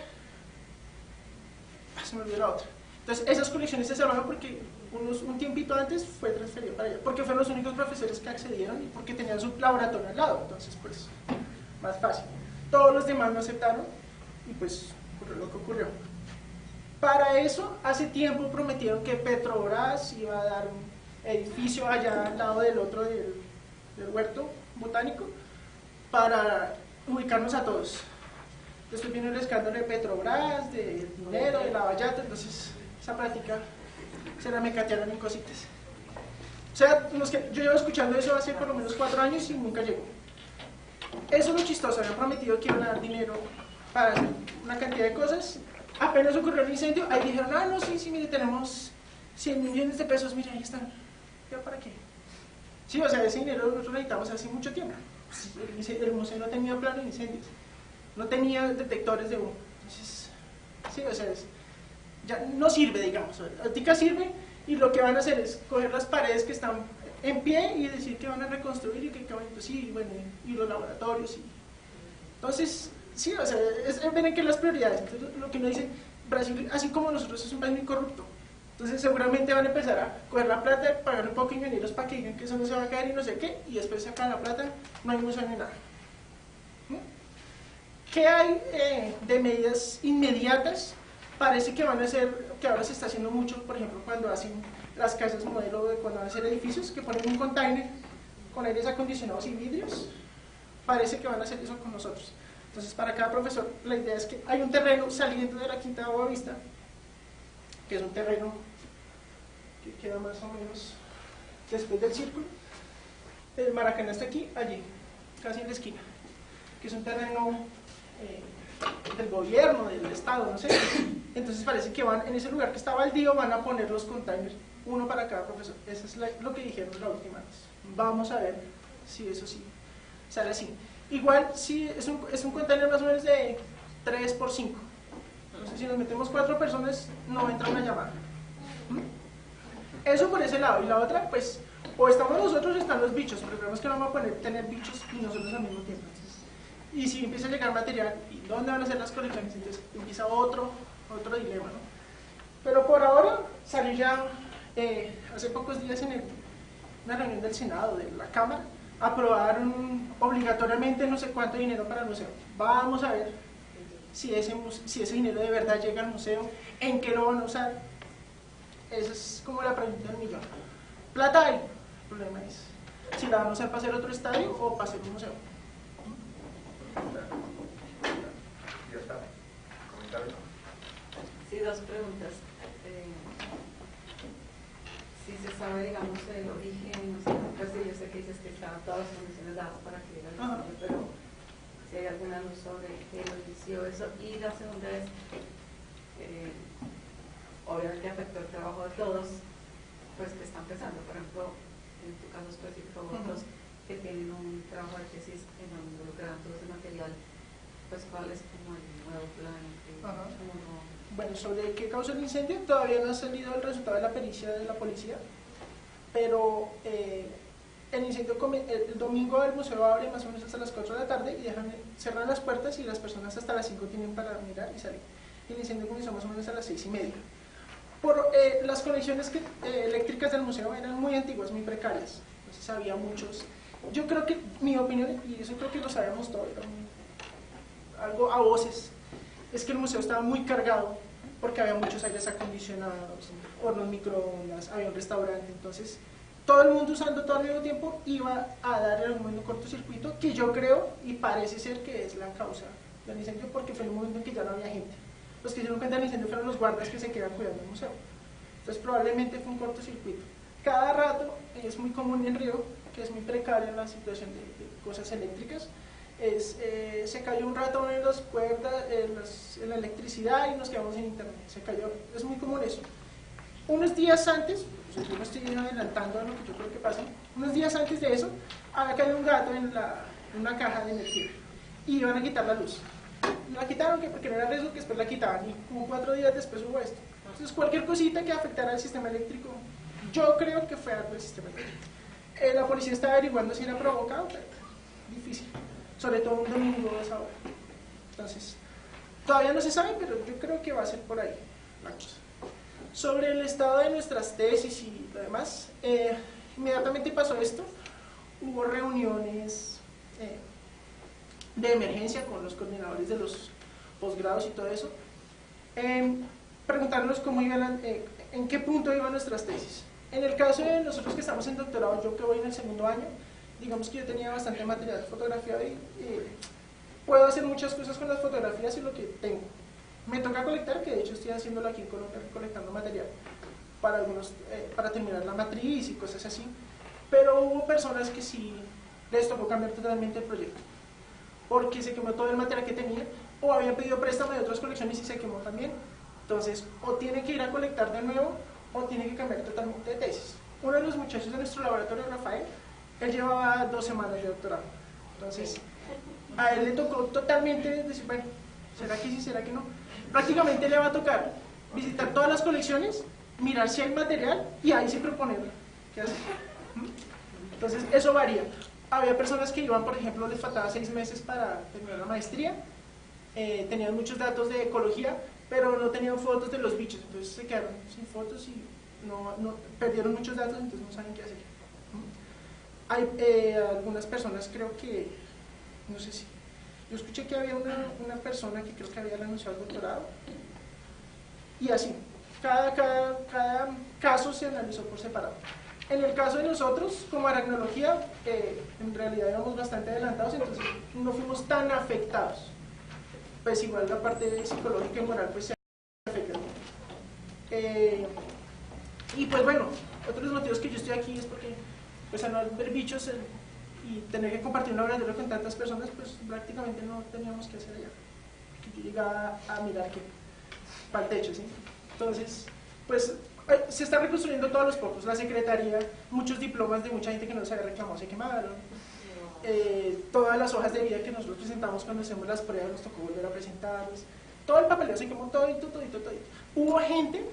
se me olvidó la otra. Entonces esas colecciones se salvaron porque un tiempito antes fue transferido para allá, porque fueron los únicos profesores que accedieron y porque tenían su laboratorio al lado, entonces pues más fácil. Todos los demás no aceptaron y pues ocurrió lo que ocurrió. Para eso, hace tiempo prometieron que Petrobras iba a dar un edificio allá al lado del otro del huerto botánico para ubicarnos a todos. Después vino el escándalo de Petrobras, de dinero, de Lavallato, entonces esa práctica se la mecatearon en cositas. O sea, yo llevo escuchando eso hace por lo menos 4 años y nunca llegó. Eso es lo chistoso, habían prometido que iban a dar dinero para hacer una cantidad de cosas. Apenas ocurrió el incendio, ahí dijeron, ah, no, sí, mire, tenemos 100 millones de pesos, mire, ahí están. ¿Ya para qué? Sí, o sea, ese dinero nosotros necesitamos hace mucho tiempo. El museo no tenía plano de incendios, no tenía detectores de humo. Entonces, sí, o sea, ya no sirve, digamos. Ahorita sirve y lo que van a hacer es coger las paredes que están en pie y decir que van a reconstruir y que bonito, sí, bueno, y los laboratorios. Entonces, sí, o sea, ven que las prioridades. Entonces, lo que uno dice, Brasil, así como nosotros, es un país muy corrupto. Entonces, seguramente van a empezar a coger la plata, pagar un poco de ingenieros para que digan que eso no se va a caer y no sé qué, y después sacan la plata, no hay museo ni nada. ¿Qué hay de medidas inmediatas? Parece que van a ser, que ahora se está haciendo mucho, por ejemplo, cuando hacen las casas modelo de cuando van a hacer edificios, que ponen un container con aires acondicionados y vidrios, parece que van a hacer eso con nosotros. Entonces, para cada profesor, la idea es que hay un terreno saliendo de la Quinta de Boavista, que es un terreno que queda más o menos después del círculo. El Maracaná está aquí, allí, casi en la esquina, que es un terreno del gobierno, del estado, no sé. Entonces parece que van, en ese lugar que está baldío, van a poner los containers, uno para cada profesor. Eso es lo que dijeron la última vez. Vamos a ver si eso sí sale así. Igual, sí, es un container más o menos de 3 por 5. Entonces, si nos metemos 4 personas, no entra una llamada. Eso por ese lado. Y la otra, pues, o estamos nosotros o están los bichos, porque creemos que no vamos a tener bichos y nosotros al mismo tiempo. Entonces, y si empieza a llegar material, ¿y dónde van a ser las colecciones? Entonces empieza otro dilema, ¿no? Pero por ahora, salí ya hace pocos días en una reunión del Senado, de la Cámara, aprobaron obligatoriamente no sé cuánto dinero para el museo. Vamos a ver si ese dinero de verdad llega al museo, en qué lo van a usar. Esa es como la pregunta del millón. Plata hay, el problema es si la van a usar para hacer otro estadio o para hacer un museo. Ya está. ¿Comentario? Sí, 2 preguntas. Si se sabe, digamos, el origen, no sé, pues sí, yo sé que dices que estaban todas las condiciones dadas para que era el incendio, pero si hay alguna luz sobre qué lo inició eso. Y la segunda es, obviamente afectó el trabajo de todos, pues que están empezando, por ejemplo, en tu caso específico, otros que tienen un trabajo de tesis en donde involucran todo ese material, pues cuál es como el nuevo plan. Bueno, sobre qué causó el incendio todavía no ha salido el resultado de la pericia de la policía, pero el incendio el domingo el museo abre más o menos hasta las 4 de la tarde y cerran las puertas y las personas hasta las 5 tienen para mirar y salir. y el incendio comenzó más o menos a las 6:30. Las conexiones eléctricas del museo eran muy antiguas, muy precarias, entonces había muchos. Yo creo que, mi opinión, y eso creo que lo sabemos todos, algo a voces, es que el museo estaba muy cargado porque había muchos aires acondicionados, hornos microondas, había un restaurante, entonces todo el mundo usando todo al mismo tiempo iba a dar en algún momento un cortocircuito, que yo creo y parece ser que es la causa del incendio, porque fue en un momento en que ya no había gente. Los que se dieron cuenta del incendio fueron los guardas que se quedan cuidando el museo. Entonces probablemente fue un cortocircuito. Cada rato, es muy común en Río, que es muy precaria la situación de cosas eléctricas, se cayó un rato en las cuerdas, en la electricidad y nos quedamos sin internet. Se cayó, es muy común eso. Unos días antes, pues yo me estoy adelantando a lo que yo creo que pasa, unos días antes de eso, había caído un gato en una caja de energía y iban a quitar la luz. La quitaron porque no era riesgo, que después la quitaban, y como 4 días después hubo esto. Entonces cualquier cosita que afectara al sistema eléctrico, yo creo que fue algo del sistema eléctrico. La policía está averiguando si era provocado, pero difícil, sobre todo un domingo a esa hora. Entonces, todavía no se sabe, pero yo creo que va a ser por ahí la cosa. Sobre el estado de nuestras tesis y lo demás, inmediatamente pasó esto, hubo reuniones de emergencia con los coordinadores de los posgrados y todo eso, preguntarnos cómo iban, en qué punto iban nuestras tesis. En el caso de nosotros que estamos en doctorado, yo que voy en el 2.º año, digamos que yo tenía bastante material fotografiado y puedo hacer muchas cosas con las fotografías y lo que tengo. Me toca colectar, que de hecho estoy haciéndolo aquí en Colombia, colectando material para algunos, para terminar la matriz y cosas así, pero hubo personas que sí les tocó cambiar totalmente el proyecto, porque se quemó todo el material que tenía, o habían pedido préstamo de otras colecciones y se quemó también. Entonces, o tiene que ir a colectar de nuevo, o tiene que cambiar totalmente de tesis. Uno de los muchachos de nuestro laboratorio, Rafael, él llevaba 2 semanas de doctorado. Entonces, a él le tocó totalmente decir, bueno, ¿será que sí, será que no? Prácticamente le va a tocar visitar todas las colecciones, mirar si hay material y ahí sí proponer qué hacer. Entonces, eso varía. Había personas que iban, por ejemplo, les faltaba 6 meses para terminar la maestría, tenían muchos datos de ecología, pero no tenían fotos de los bichos, entonces se quedaron sin fotos y perdieron muchos datos, entonces no saben qué hacer. Hay algunas personas, creo que, no sé si, yo escuché que había una persona que creo que había renunciado al doctorado, y así, cada caso se analizó por separado. En el caso de nosotros, como aracnología, en realidad íbamos bastante adelantados, entonces no fuimos tan afectados. Pues igual la parte psicológica y moral pues se afecta. Y pues bueno, otros motivos que yo estoy aquí es porque pues al no ver bichos y tener que compartir un laboratorio con tantas personas, pues prácticamente no teníamos que hacer allá. Yo llegaba a mirar que para el techo, ¿sí? Entonces, pues se está reconstruyendo todos los pocos, la secretaría, muchos diplomas de mucha gente que no se había reclamado se quemaron. Todas las hojas de vida que nosotros presentamos cuando hacemos las pruebas nos tocó volver a presentarlas, todo el papeleo se quemó, todito. Hubo gente,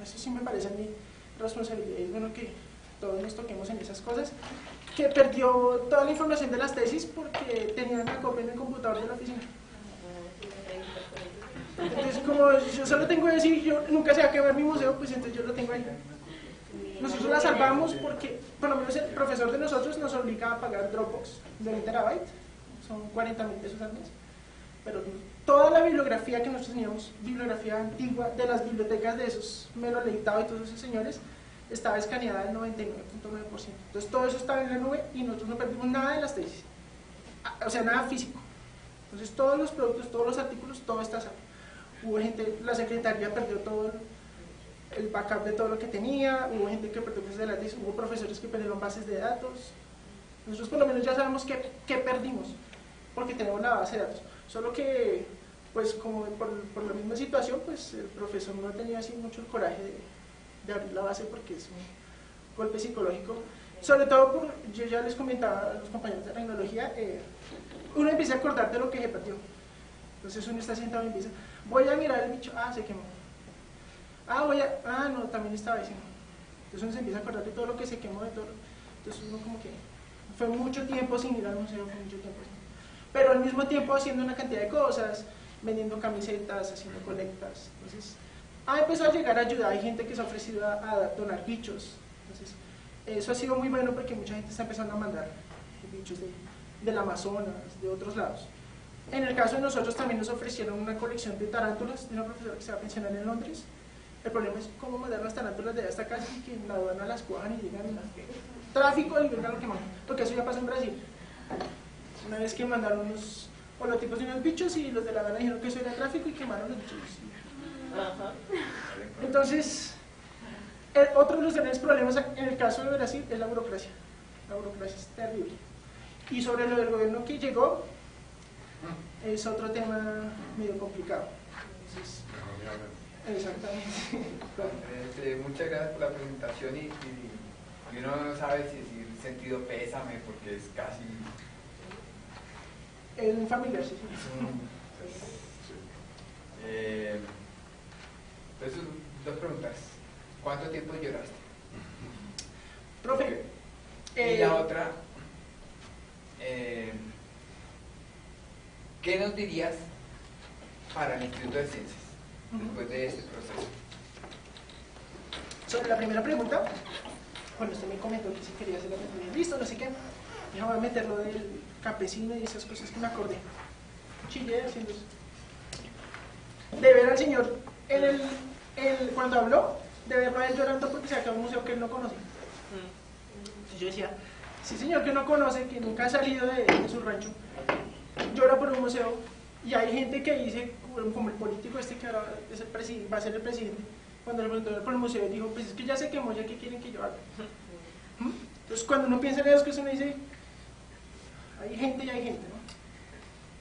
eso sí me parece a mi responsabilidad, es bueno que todos nos toquemos en esas cosas, que perdió toda la información de las tesis porque tenían la copia en el computador de la oficina. Entonces, como yo solo tengo eso y yo nunca se va a quemar mi museo, pues entonces yo lo tengo ahí. Nosotros la salvamos porque, por lo menos el profesor de nosotros nos obliga a pagar Dropbox de 1 terabyte, son 40.000 pesos al mes. Pero toda la bibliografía que nosotros teníamos, bibliografía antigua de las bibliotecas de esos Melo Leitao y todos esos señores, estaba escaneada al 99.9%. Entonces todo eso estaba en la nube y nosotros no perdimos nada de las tesis, o sea, nada físico. Entonces todos los productos, todos los artículos, todo está salvo. Hubo gente, la secretaría perdió todo el backup de todo lo que tenía, hubo gente que perdió cosas de la tesis, hubo profesores que perdieron bases de datos. Nosotros por lo menos ya sabemos qué perdimos, porque tenemos la base de datos. Solo que, pues como por la misma situación, pues el profesor no tenía así mucho el coraje de abrir la base porque es un golpe psicológico. Sobre todo, yo ya les comentaba a los compañeros de tecnología, uno empieza a acordar de lo que se perdió. Entonces uno está sentado y empieza, voy a mirar el bicho, se quemó. No, también estaba diciendo. Entonces uno se empieza a acordar de todo lo que se quemó, de todo. Entonces uno como que fue mucho tiempo sin ir al museo, fue mucho tiempo. Pero al mismo tiempo haciendo una cantidad de cosas, vendiendo camisetas, haciendo colectas. Entonces, ha empezado a llegar ayuda, hay gente que se ha ofrecido a donar bichos. Entonces, eso ha sido muy bueno porque mucha gente está empezando a mandar bichos del Amazonas, de otros lados. En el caso de nosotros también nos ofrecieron una colección de tarántulas de una profesora que se va a pensionar en Londres. El problema es cómo mandar las tarántulas de allá hasta acá y que en la aduana las cojan y llegan tráfico y vengan lo que mandan, porque eso ya pasó en Brasil. Una vez que mandaron unos holotipos de unos bichos y los de la aduana dijeron que eso era tráfico y quemaron los bichos. Entonces, otro de los grandes problemas en el caso de Brasil es la burocracia. La burocracia es terrible. Y sobre lo del gobierno que llegó, es otro tema medio complicado. Entonces, exactamente. Muchas gracias por la presentación y uno no sabe si decir sentido pésame porque es casi... Es un familiar, sí. Entonces, dos preguntas. ¿Cuánto tiempo lloraste? Profe. Y la otra, ¿qué nos dirías para el Instituto de Ciencias después de este proceso? Sobre la primera pregunta, bueno, usted me comentó que sí quería hacer la pregunta. Listo, no sé qué. Ya voy a meter lo del campesino y esas cosas que me acordé. Chile haciendo eso. De ver al señor cuando habló, de verlo a él llorando porque se acabó un museo que él no conocía. Entonces yo decía, sí señor que no conoce, que nunca ha salido de su rancho, llora por un museo, y hay gente que dice, como el político este que ahora es va a ser el presidente, cuando le preguntó por el museo dijo, pues es que ya se quemó, ya que quieren que yo haga. Entonces cuando uno piensa en eso, que uno dice, hay gente y hay gente, ¿no?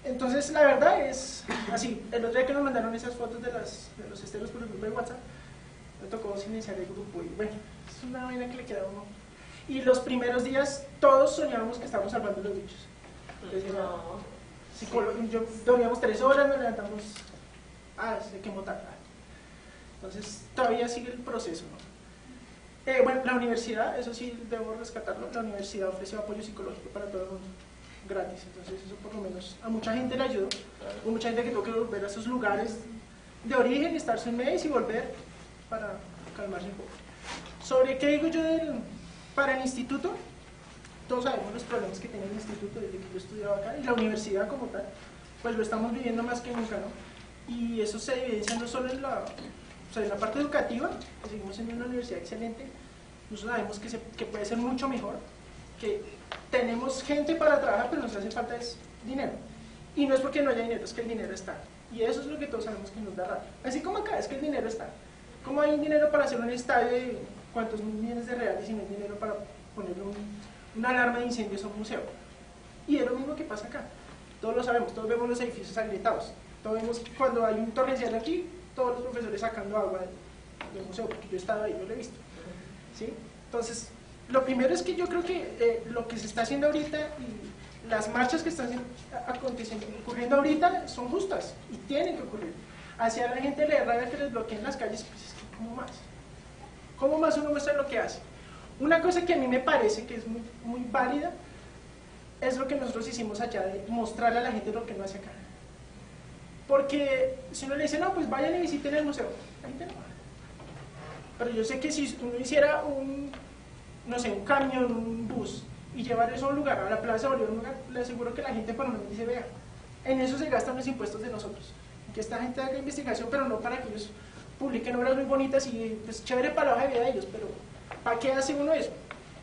Entonces la verdad es así. El otro día que nos mandaron esas fotos de los esteros por el grupo de WhatsApp, me tocó silenciar el grupo y bueno, es una vaina que le queda a uno. Y los primeros días todos soñábamos que estábamos salvando los bichos. Entonces, dormíamos 3 horas, nos levantamos, se quemó tal. Entonces todavía sigue el proceso, ¿no? Bueno, la universidad, eso sí debo rescatarlo, la universidad ofreció apoyo psicológico para todo el mundo, gratis. Entonces eso por lo menos a mucha gente le ayudó. Hubo mucha gente que tuvo que volver a sus lugares de origen y estarse un mes y volver para calmarse un poco. Sobre qué digo yo para el instituto, todos sabemos los problemas que tiene el instituto desde que yo estudiaba acá, y la universidad como tal, pues lo estamos viviendo más que nunca, ¿no? Y eso se evidencia no solo en la parte educativa, que seguimos siendo una universidad excelente. Nosotros sabemos que puede ser mucho mejor, que tenemos gente para trabajar, pero nos hace falta es dinero. Y no es porque no haya dinero, es que el dinero está. Y eso es lo que todos sabemos que nos da rabia. Así como acá, es que el dinero está. ¿Cómo hay un dinero para hacer un estadio de cuántos millones de reales y no hay dinero para ponerle una alarma de incendios a un museo? Y es lo mismo que pasa acá. Todos lo sabemos, todos vemos los edificios agrietados. Todos vemos que cuando hay un torrencial aquí, todos los profesores sacando agua del museo, porque yo he estado ahí, yo lo he visto. ¿Sí? Entonces, lo primero es que yo creo que lo que se está haciendo ahorita y las marchas que están ocurriendo ahorita son justas y tienen que ocurrir. Hacia la gente le rabia que les bloqueen las calles, pues es que ¿cómo más? ¿Cómo más uno muestra lo que hace? Una cosa que a mí me parece que es muy válida es lo que nosotros hicimos allá, de mostrarle a la gente lo que no hace acá. Porque si uno le dice, no, pues vayan y visiten el museo, la gente no va. Pero yo sé que si uno hiciera un camión, un bus, y llevar eso a un lugar, a la Plaza Bolívar, un lugar, le aseguro que la gente por lo menos dice, vea, en eso se gastan los impuestos de nosotros. Que esta gente haga investigación, pero no para que ellos publiquen obras muy bonitas y pues chévere para la hoja de vida de ellos, pero ¿para qué hace uno eso?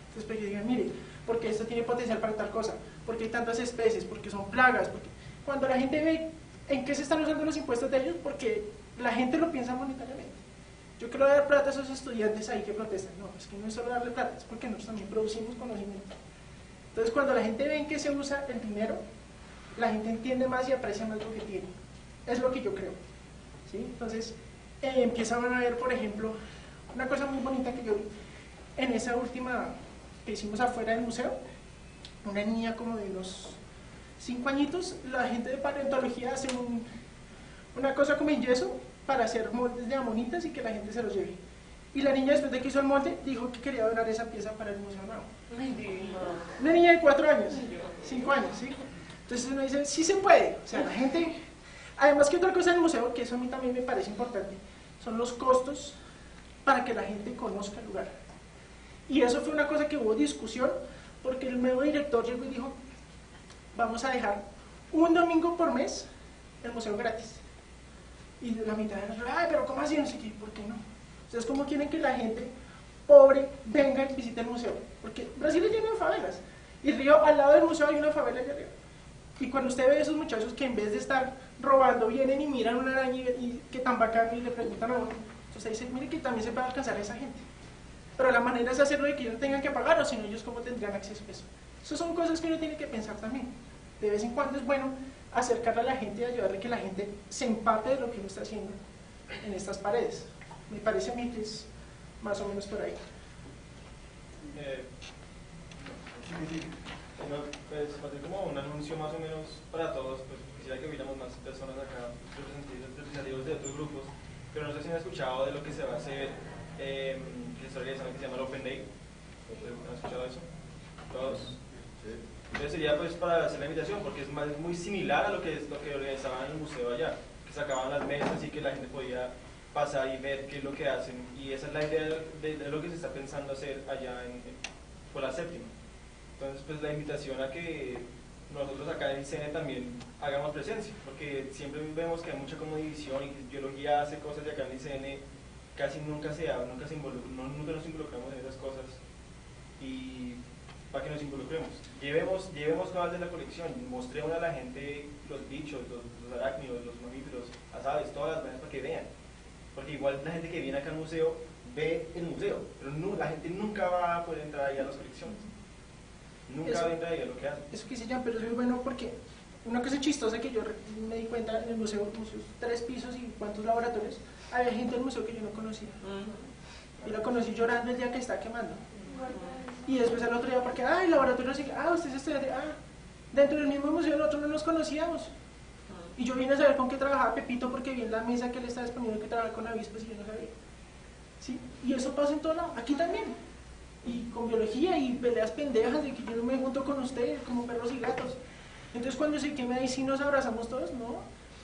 Entonces pues yo digo, mire, porque esto tiene potencial para tal cosa, porque hay tantas especies, porque son plagas, porque cuando la gente ve en qué se están usando los impuestos de ellos, porque la gente lo piensa monetariamente. Yo quiero dar plata a esos estudiantes ahí que protestan. No, es que no es solo darle plata, es porque nosotros también producimos conocimiento. Entonces cuando la gente ve en qué se usa el dinero, la gente entiende más y aprecia más lo que tiene. Es lo que yo creo. ¿Sí? Entonces empiezan a ver, por ejemplo, una cosa muy bonita que yo vi en esa última que hicimos afuera del museo. Una niña como de unos 5 añitos, la gente de paleontología hace una cosa como en yeso para hacer moldes de amonitas y que la gente se los lleve. Y la niña, después de que hizo el molde, dijo que quería donar esa pieza para el museo nuevo. Una niña de 4 años, 5 años, ¿sí? Entonces uno dice, sí se puede. O sea, la gente, Además que otra cosa del museo, que eso a mí también me parece importante, son los costos para que la gente conozca el lugar. Y eso fue una cosa que hubo discusión, porque el nuevo director llegó y dijo, vamos a dejar un domingo por mes el museo gratis. Y la mitad de nosotros, ay, pero ¿cómo así? No sé qué, ¿por qué no? Ustedes cómo quieren que la gente pobre venga y visite el museo, porque Brasil es lleno de favelas, y Río, al lado del museo hay una favela allá arriba. Y cuando usted ve a esos muchachos que en vez de estar robando, vienen y miran una araña y que tan bacano y le preguntan a uno, entonces dice, mire que también se puede alcanzar a esa gente. Pero la manera es hacerlo de que ellos no tengan que pagar, o si no, ellos cómo tendrían acceso a eso. Esas son cosas que uno tiene que pensar también. De vez en cuando es bueno acercarle a la gente y ayudarle a que la gente se empape de lo que uno está haciendo en estas paredes. Me parece a mí que es más o menos por ahí. Pues hacer como un anuncio más o menos para todos, pues quisiera que hubiéramos más personas acá representativos de otros grupos, pero no sé si han escuchado de lo que se va a hacer, que se está organizando, que se llama el Open Day. ¿Han escuchado eso? ¿Todos? Sí. Entonces sería pues para hacer la invitación, porque es muy similar a lo que organizaban en el museo allá, que sacaban las mesas y que la gente podía pasar y ver qué es lo que hacen, y esa es la idea de lo que se está pensando hacer allá por la séptima. Entonces pues la invitación a que nosotros acá en el CENE también hagamos presencia, porque siempre vemos que hay mucha como división y que biología hace cosas y acá en el CENE casi nunca nos involucramos en esas cosas, y para que nos involucremos, llevemos cosas de la colección, mostremos a la gente los bichos, los arácnidos, los mamíferos, las aves, todas las vainas para que vean, porque igual la gente que viene acá al museo ve el museo, pero no, la gente nunca va a poder entrar ahí a las colecciones, nunca va a entrar ahí a lo que hacen. Eso que se llama, pero es muy bueno porque una cosa chistosa que yo me di cuenta en el museo, 3 pisos y cuántos laboratorios, había gente del museo que yo no conocía. Y la conocí llorando el día que está quemando. Y después al otro día, porque, el laboratorio así, usted es estudiante, dentro del mismo museo nosotros no nos conocíamos. Y yo vine a saber con qué trabajaba Pepito porque vi en la mesa que él estaba exponiendo que trabajaba con avispas y yo no sabía. ¿Sí? Y eso pasa en todo lado, aquí también. Y con biología y peleas pendejas de que yo no me junto con ustedes como perros y gatos. Entonces cuando se queme ahí sí nos abrazamos todos, no.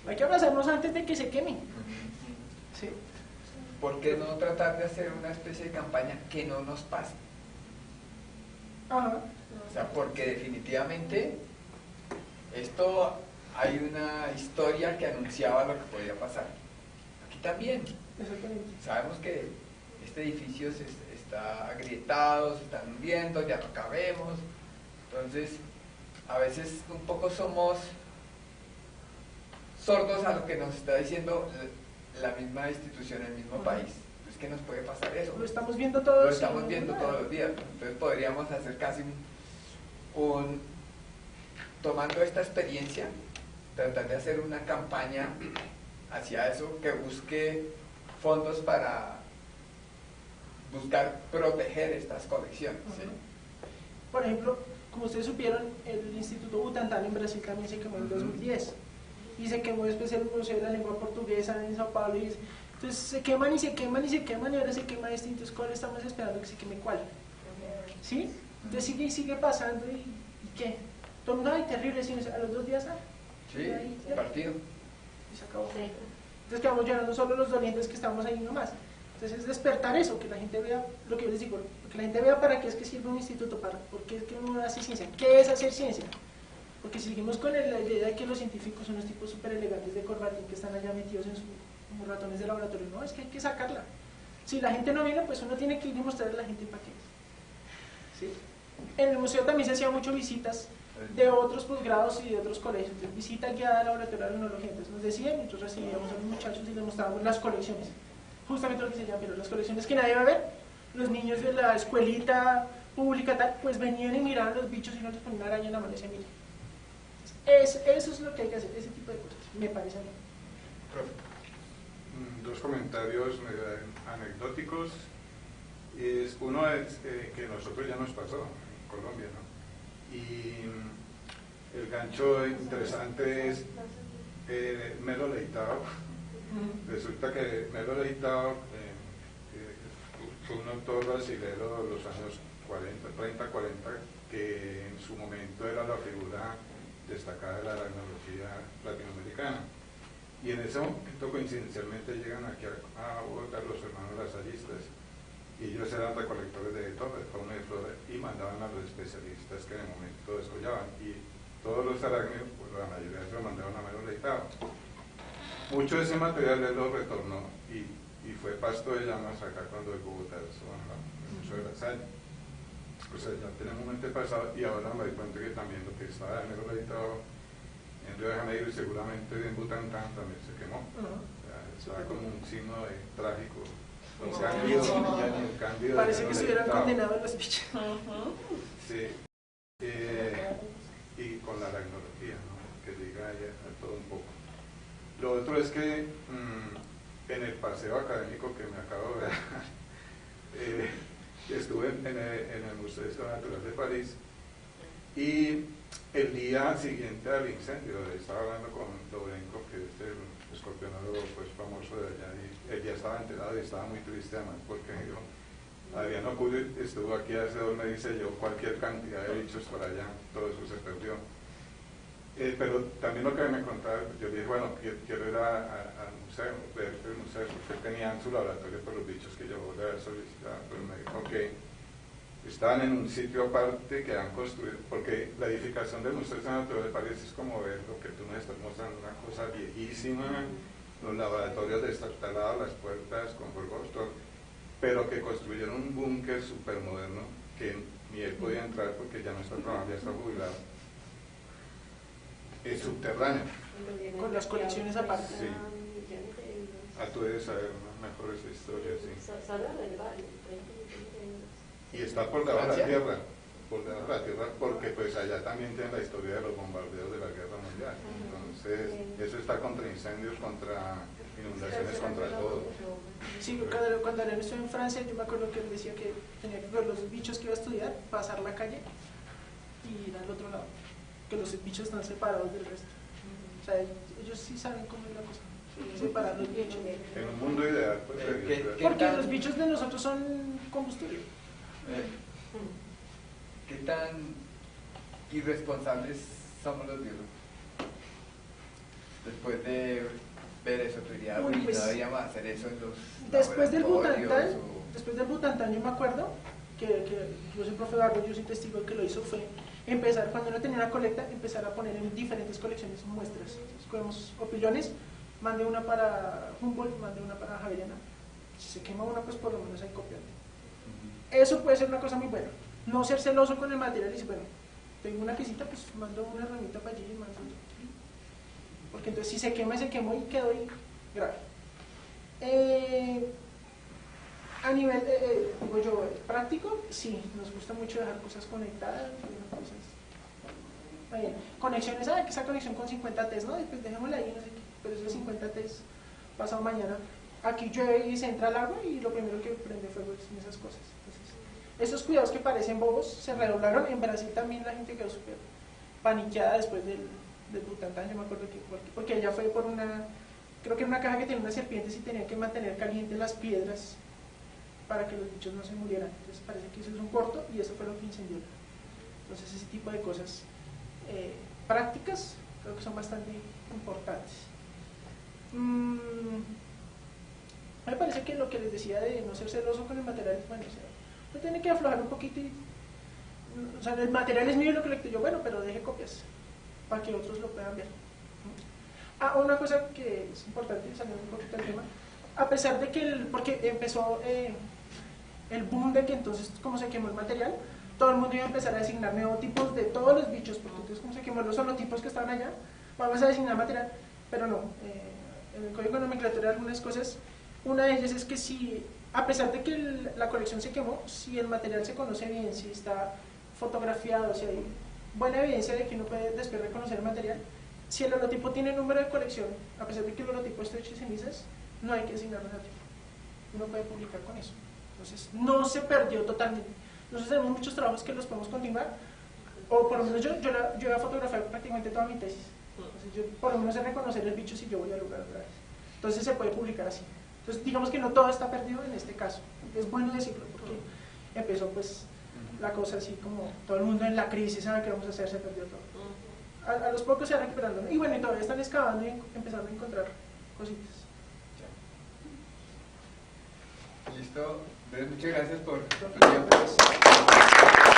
Hay que abrazarnos antes de que se queme. ¿Sí? ¿Por qué no tratar de hacer una especie de campaña que no nos pase? Ajá. O sea, porque definitivamente esto hay una historia que anunciaba lo que podía pasar. Aquí también. Exactamente. Sabemos que este edificio está agrietado, se están hundiendo, ya no cabemos. Entonces, a veces un poco somos sordos a lo que nos está diciendo la misma institución, el mismo país. Es que nos puede pasar eso. Lo estamos viendo todos. Lo estamos viendo todos los días. Entonces podríamos hacer casi tomando esta experiencia, tratar de hacer una campaña hacia eso que busque fondos para buscar proteger estas colecciones. ¿Sí? Por ejemplo, como ustedes supieron, el Instituto Butantan en Brasil también se quemó en 2010 y se quemó después el Museo de la Lengua Portuguesa en Sao Paulo y entonces se queman y se queman y se queman y ahora se quema este, entonces ¿cuál estamos esperando que se queme cuál? ¿Sí? Entonces sigue y sigue pasando y ¿qué? Todo el mundo, ay, terrible, ¿sí? A los 2 días, sí, ahí, partido. Y se acabó. Entonces quedamos llorando solo los dolientes que estamos ahí nomás. Entonces es despertar eso, que la gente vea lo que yo les digo, que la gente vea para qué es que sirve un instituto, por qué es que uno hace ciencia, qué es hacer ciencia. Porque si seguimos con la idea de que los científicos son unos tipos súper elegantes de corbatín que están allá metidos en como ratones de laboratorio, no, es que hay que sacarla. Si la gente no viene, pues uno tiene que ir y mostrarle a la gente para qué es. ¿Sí? En el museo también se hacían muchas visitas de otros posgrados y de otros colegios, entonces, visita guiada al laboratorio de limnología, entonces nos decían, nosotros recibíamos a los muchachos y les mostrábamos las colecciones, justamente lo que se llama, pero las colecciones que nadie va a ver, los niños de la escuelita pública tal, pues venían y miraban los bichos y no les ponían una araña en la mano y decían, mira, eso es lo que hay que hacer, ese tipo de cosas, me parece a mí. Dos comentarios anecdóticos. Uno es que a nosotros ya nos pasó en Colombia, ¿no? Y el gancho interesante es Melo Leitao. Resulta que Melo Leitao fue un autor brasileño de los años 30, 40, que en su momento era la figura destacada de la aracnología latinoamericana. Y en ese momento coincidencialmente llegan aquí a Bogotá los hermanos lasallistas, y ellos eran recolectores de torres, fauna y flora, y mandaban a los especialistas que en el momento descollaban, y todos los arácnidos, pues la mayoría se lo mandaron a Melo Leitao. Mucho de ese material él lo retornó y fue pasto de llamas acá cuando el Bogotá estuvo en el Museo de la Salle. O sea, ya tenemos un antepasado, y ahora me doy cuenta que también lo que estaba en Melo Leitao en Río de Janeiro y seguramente en Butantán también se quemó. O sea, estaba como un signo de trágico. Parece que estuvieran condenados los bichos. Sí. Y con la tecnología, ¿no? Que llega a todo un poco. Lo otro es que en el paseo académico que me acabo de dar, estuve en el Museo de Historia Natural de París, y el día siguiente al incendio estaba hablando con Lorenco, que es el escorpionólogo pues famoso de allá, y él ya estaba enterado y estaba muy triste además porque Adriano Curio estuvo aquí hace 2 meses, se llevó cualquier cantidad de bichos para allá, todo eso se perdió. Pero también lo que me contaba, yo dije, bueno, quiero ir al museo, ver el museo, porque tenían su laboratorio por los bichos que yo voy a solicitar, pero me dijo que estaban en un sitio aparte que han construido, porque la edificación del Museo Natural de París es como ver lo que tú nos estás mostrando, una cosa viejísima, los laboratorios destartalados, las puertas con fuegos, pero que construyeron un búnker súper moderno que ni él podía entrar porque ya no está trabajando, ya está jubilado. Es subterráneo. Con las colecciones aparte. Sí. Tú debes saber mejores historias, sí. Solo del barrio, 30 millones de euros. Y está por debajo de la tierra, porque pues allá también tienen la historia de los bombardeos de la guerra mundial. Entonces, eso está contra incendios, contra inundaciones, contra todo. Sí, cuando él estuvo en Francia, yo me acuerdo que él decía que tenía que ver los bichos que iba a estudiar, pasar la calle y ir al otro lado, que los bichos están separados del resto. O sea, ellos sí saben cómo es la cosa, separar los bichos. En un mundo ideal, pues, porque los bichos de nosotros son combustible. ¿Qué tan irresponsables somos los biólogos? Después de ver eso, tú dirías, uy, pues, no deberíamos hacer eso en los después del laboratorios, Butantán, yo me acuerdo que yo soy profe Barro, yo soy testigo que lo hizo, fue empezar, cuando uno tenía una colecta, empezar a poner en diferentes colecciones muestras. Escogemos opillones, mandé una para Humboldt, mandé una para Javeriana. Si se quema una, pues por lo menos hay copiante. Eso puede ser una cosa muy buena. No ser celoso con el material y decir, bueno, tengo una piecita, pues mando una ramita para allí y mando otra. Porque entonces si se quema, se quemó y quedó ahí grave. A nivel, digo yo, práctico, sí, nos gusta mucho dejar cosas conectadas, cosas... Bien. Conexiones, que esa conexión con 50 T's, ¿no? Pues dejémosla ahí, no sé qué, pero eso de 50 T's pasado mañana. Aquí llueve y se entra el agua y lo primero que prende fuego son esas cosas. Entonces, esos cuidados que parecen bobos se redoblaron. En Brasil también la gente quedó súper paniqueada después del Butantán. Yo me acuerdo que porque ella fue por una, creo que era una caja que tenía unas serpientes y tenían que mantener calientes las piedras para que los bichos no se murieran. Entonces parece que eso es un corto y eso fue lo que incendió. Entonces ese tipo de cosas prácticas creo que son bastante importantes. Me parece que lo que les decía de no ser celoso con el material, bueno, o sea, uno tiene que aflojar un poquito y, o sea, el material es mío y lo que yo, bueno, pero deje copias para que otros lo puedan ver. Una cosa que es importante, saliendo un poquito del tema, a pesar de que, porque empezó el boom de que entonces como se quemó el material, todo el mundo iba a empezar a designar neotipos de todos los bichos, porque entonces como se quemó los holotipos que estaban allá, vamos a designar material, pero no, en el código de nomenclatura algunas cosas. Una de ellas es que si, a pesar de que la colección se quemó, si el material se conoce bien, si está fotografiado, si hay buena evidencia de que uno puede después reconocer el material, si el holotipo tiene número de colección, a pesar de que el holotipo esté hecho de cenizas, no hay que asignar un holotipo. Uno puede publicar con eso. Entonces, no se perdió totalmente. Nosotros tenemos muchos trabajos que los podemos continuar, o por lo menos yo voy a fotografiar prácticamente toda mi tesis. Entonces, yo por lo menos sé reconocer el bicho si yo voy al lugar otra vez. Entonces, se puede publicar así. Entonces, digamos que no todo está perdido en este caso. Es bueno decirlo porque empezó pues la cosa así como todo el mundo en la crisis, ¿sabe qué vamos a hacer? Se perdió todo. A los pocos se va recuperando, ¿no? Y bueno, y todavía están excavando y empezando a encontrar cositas. Listo. Entonces, muchas gracias por tu Profe, tiempo. gracias.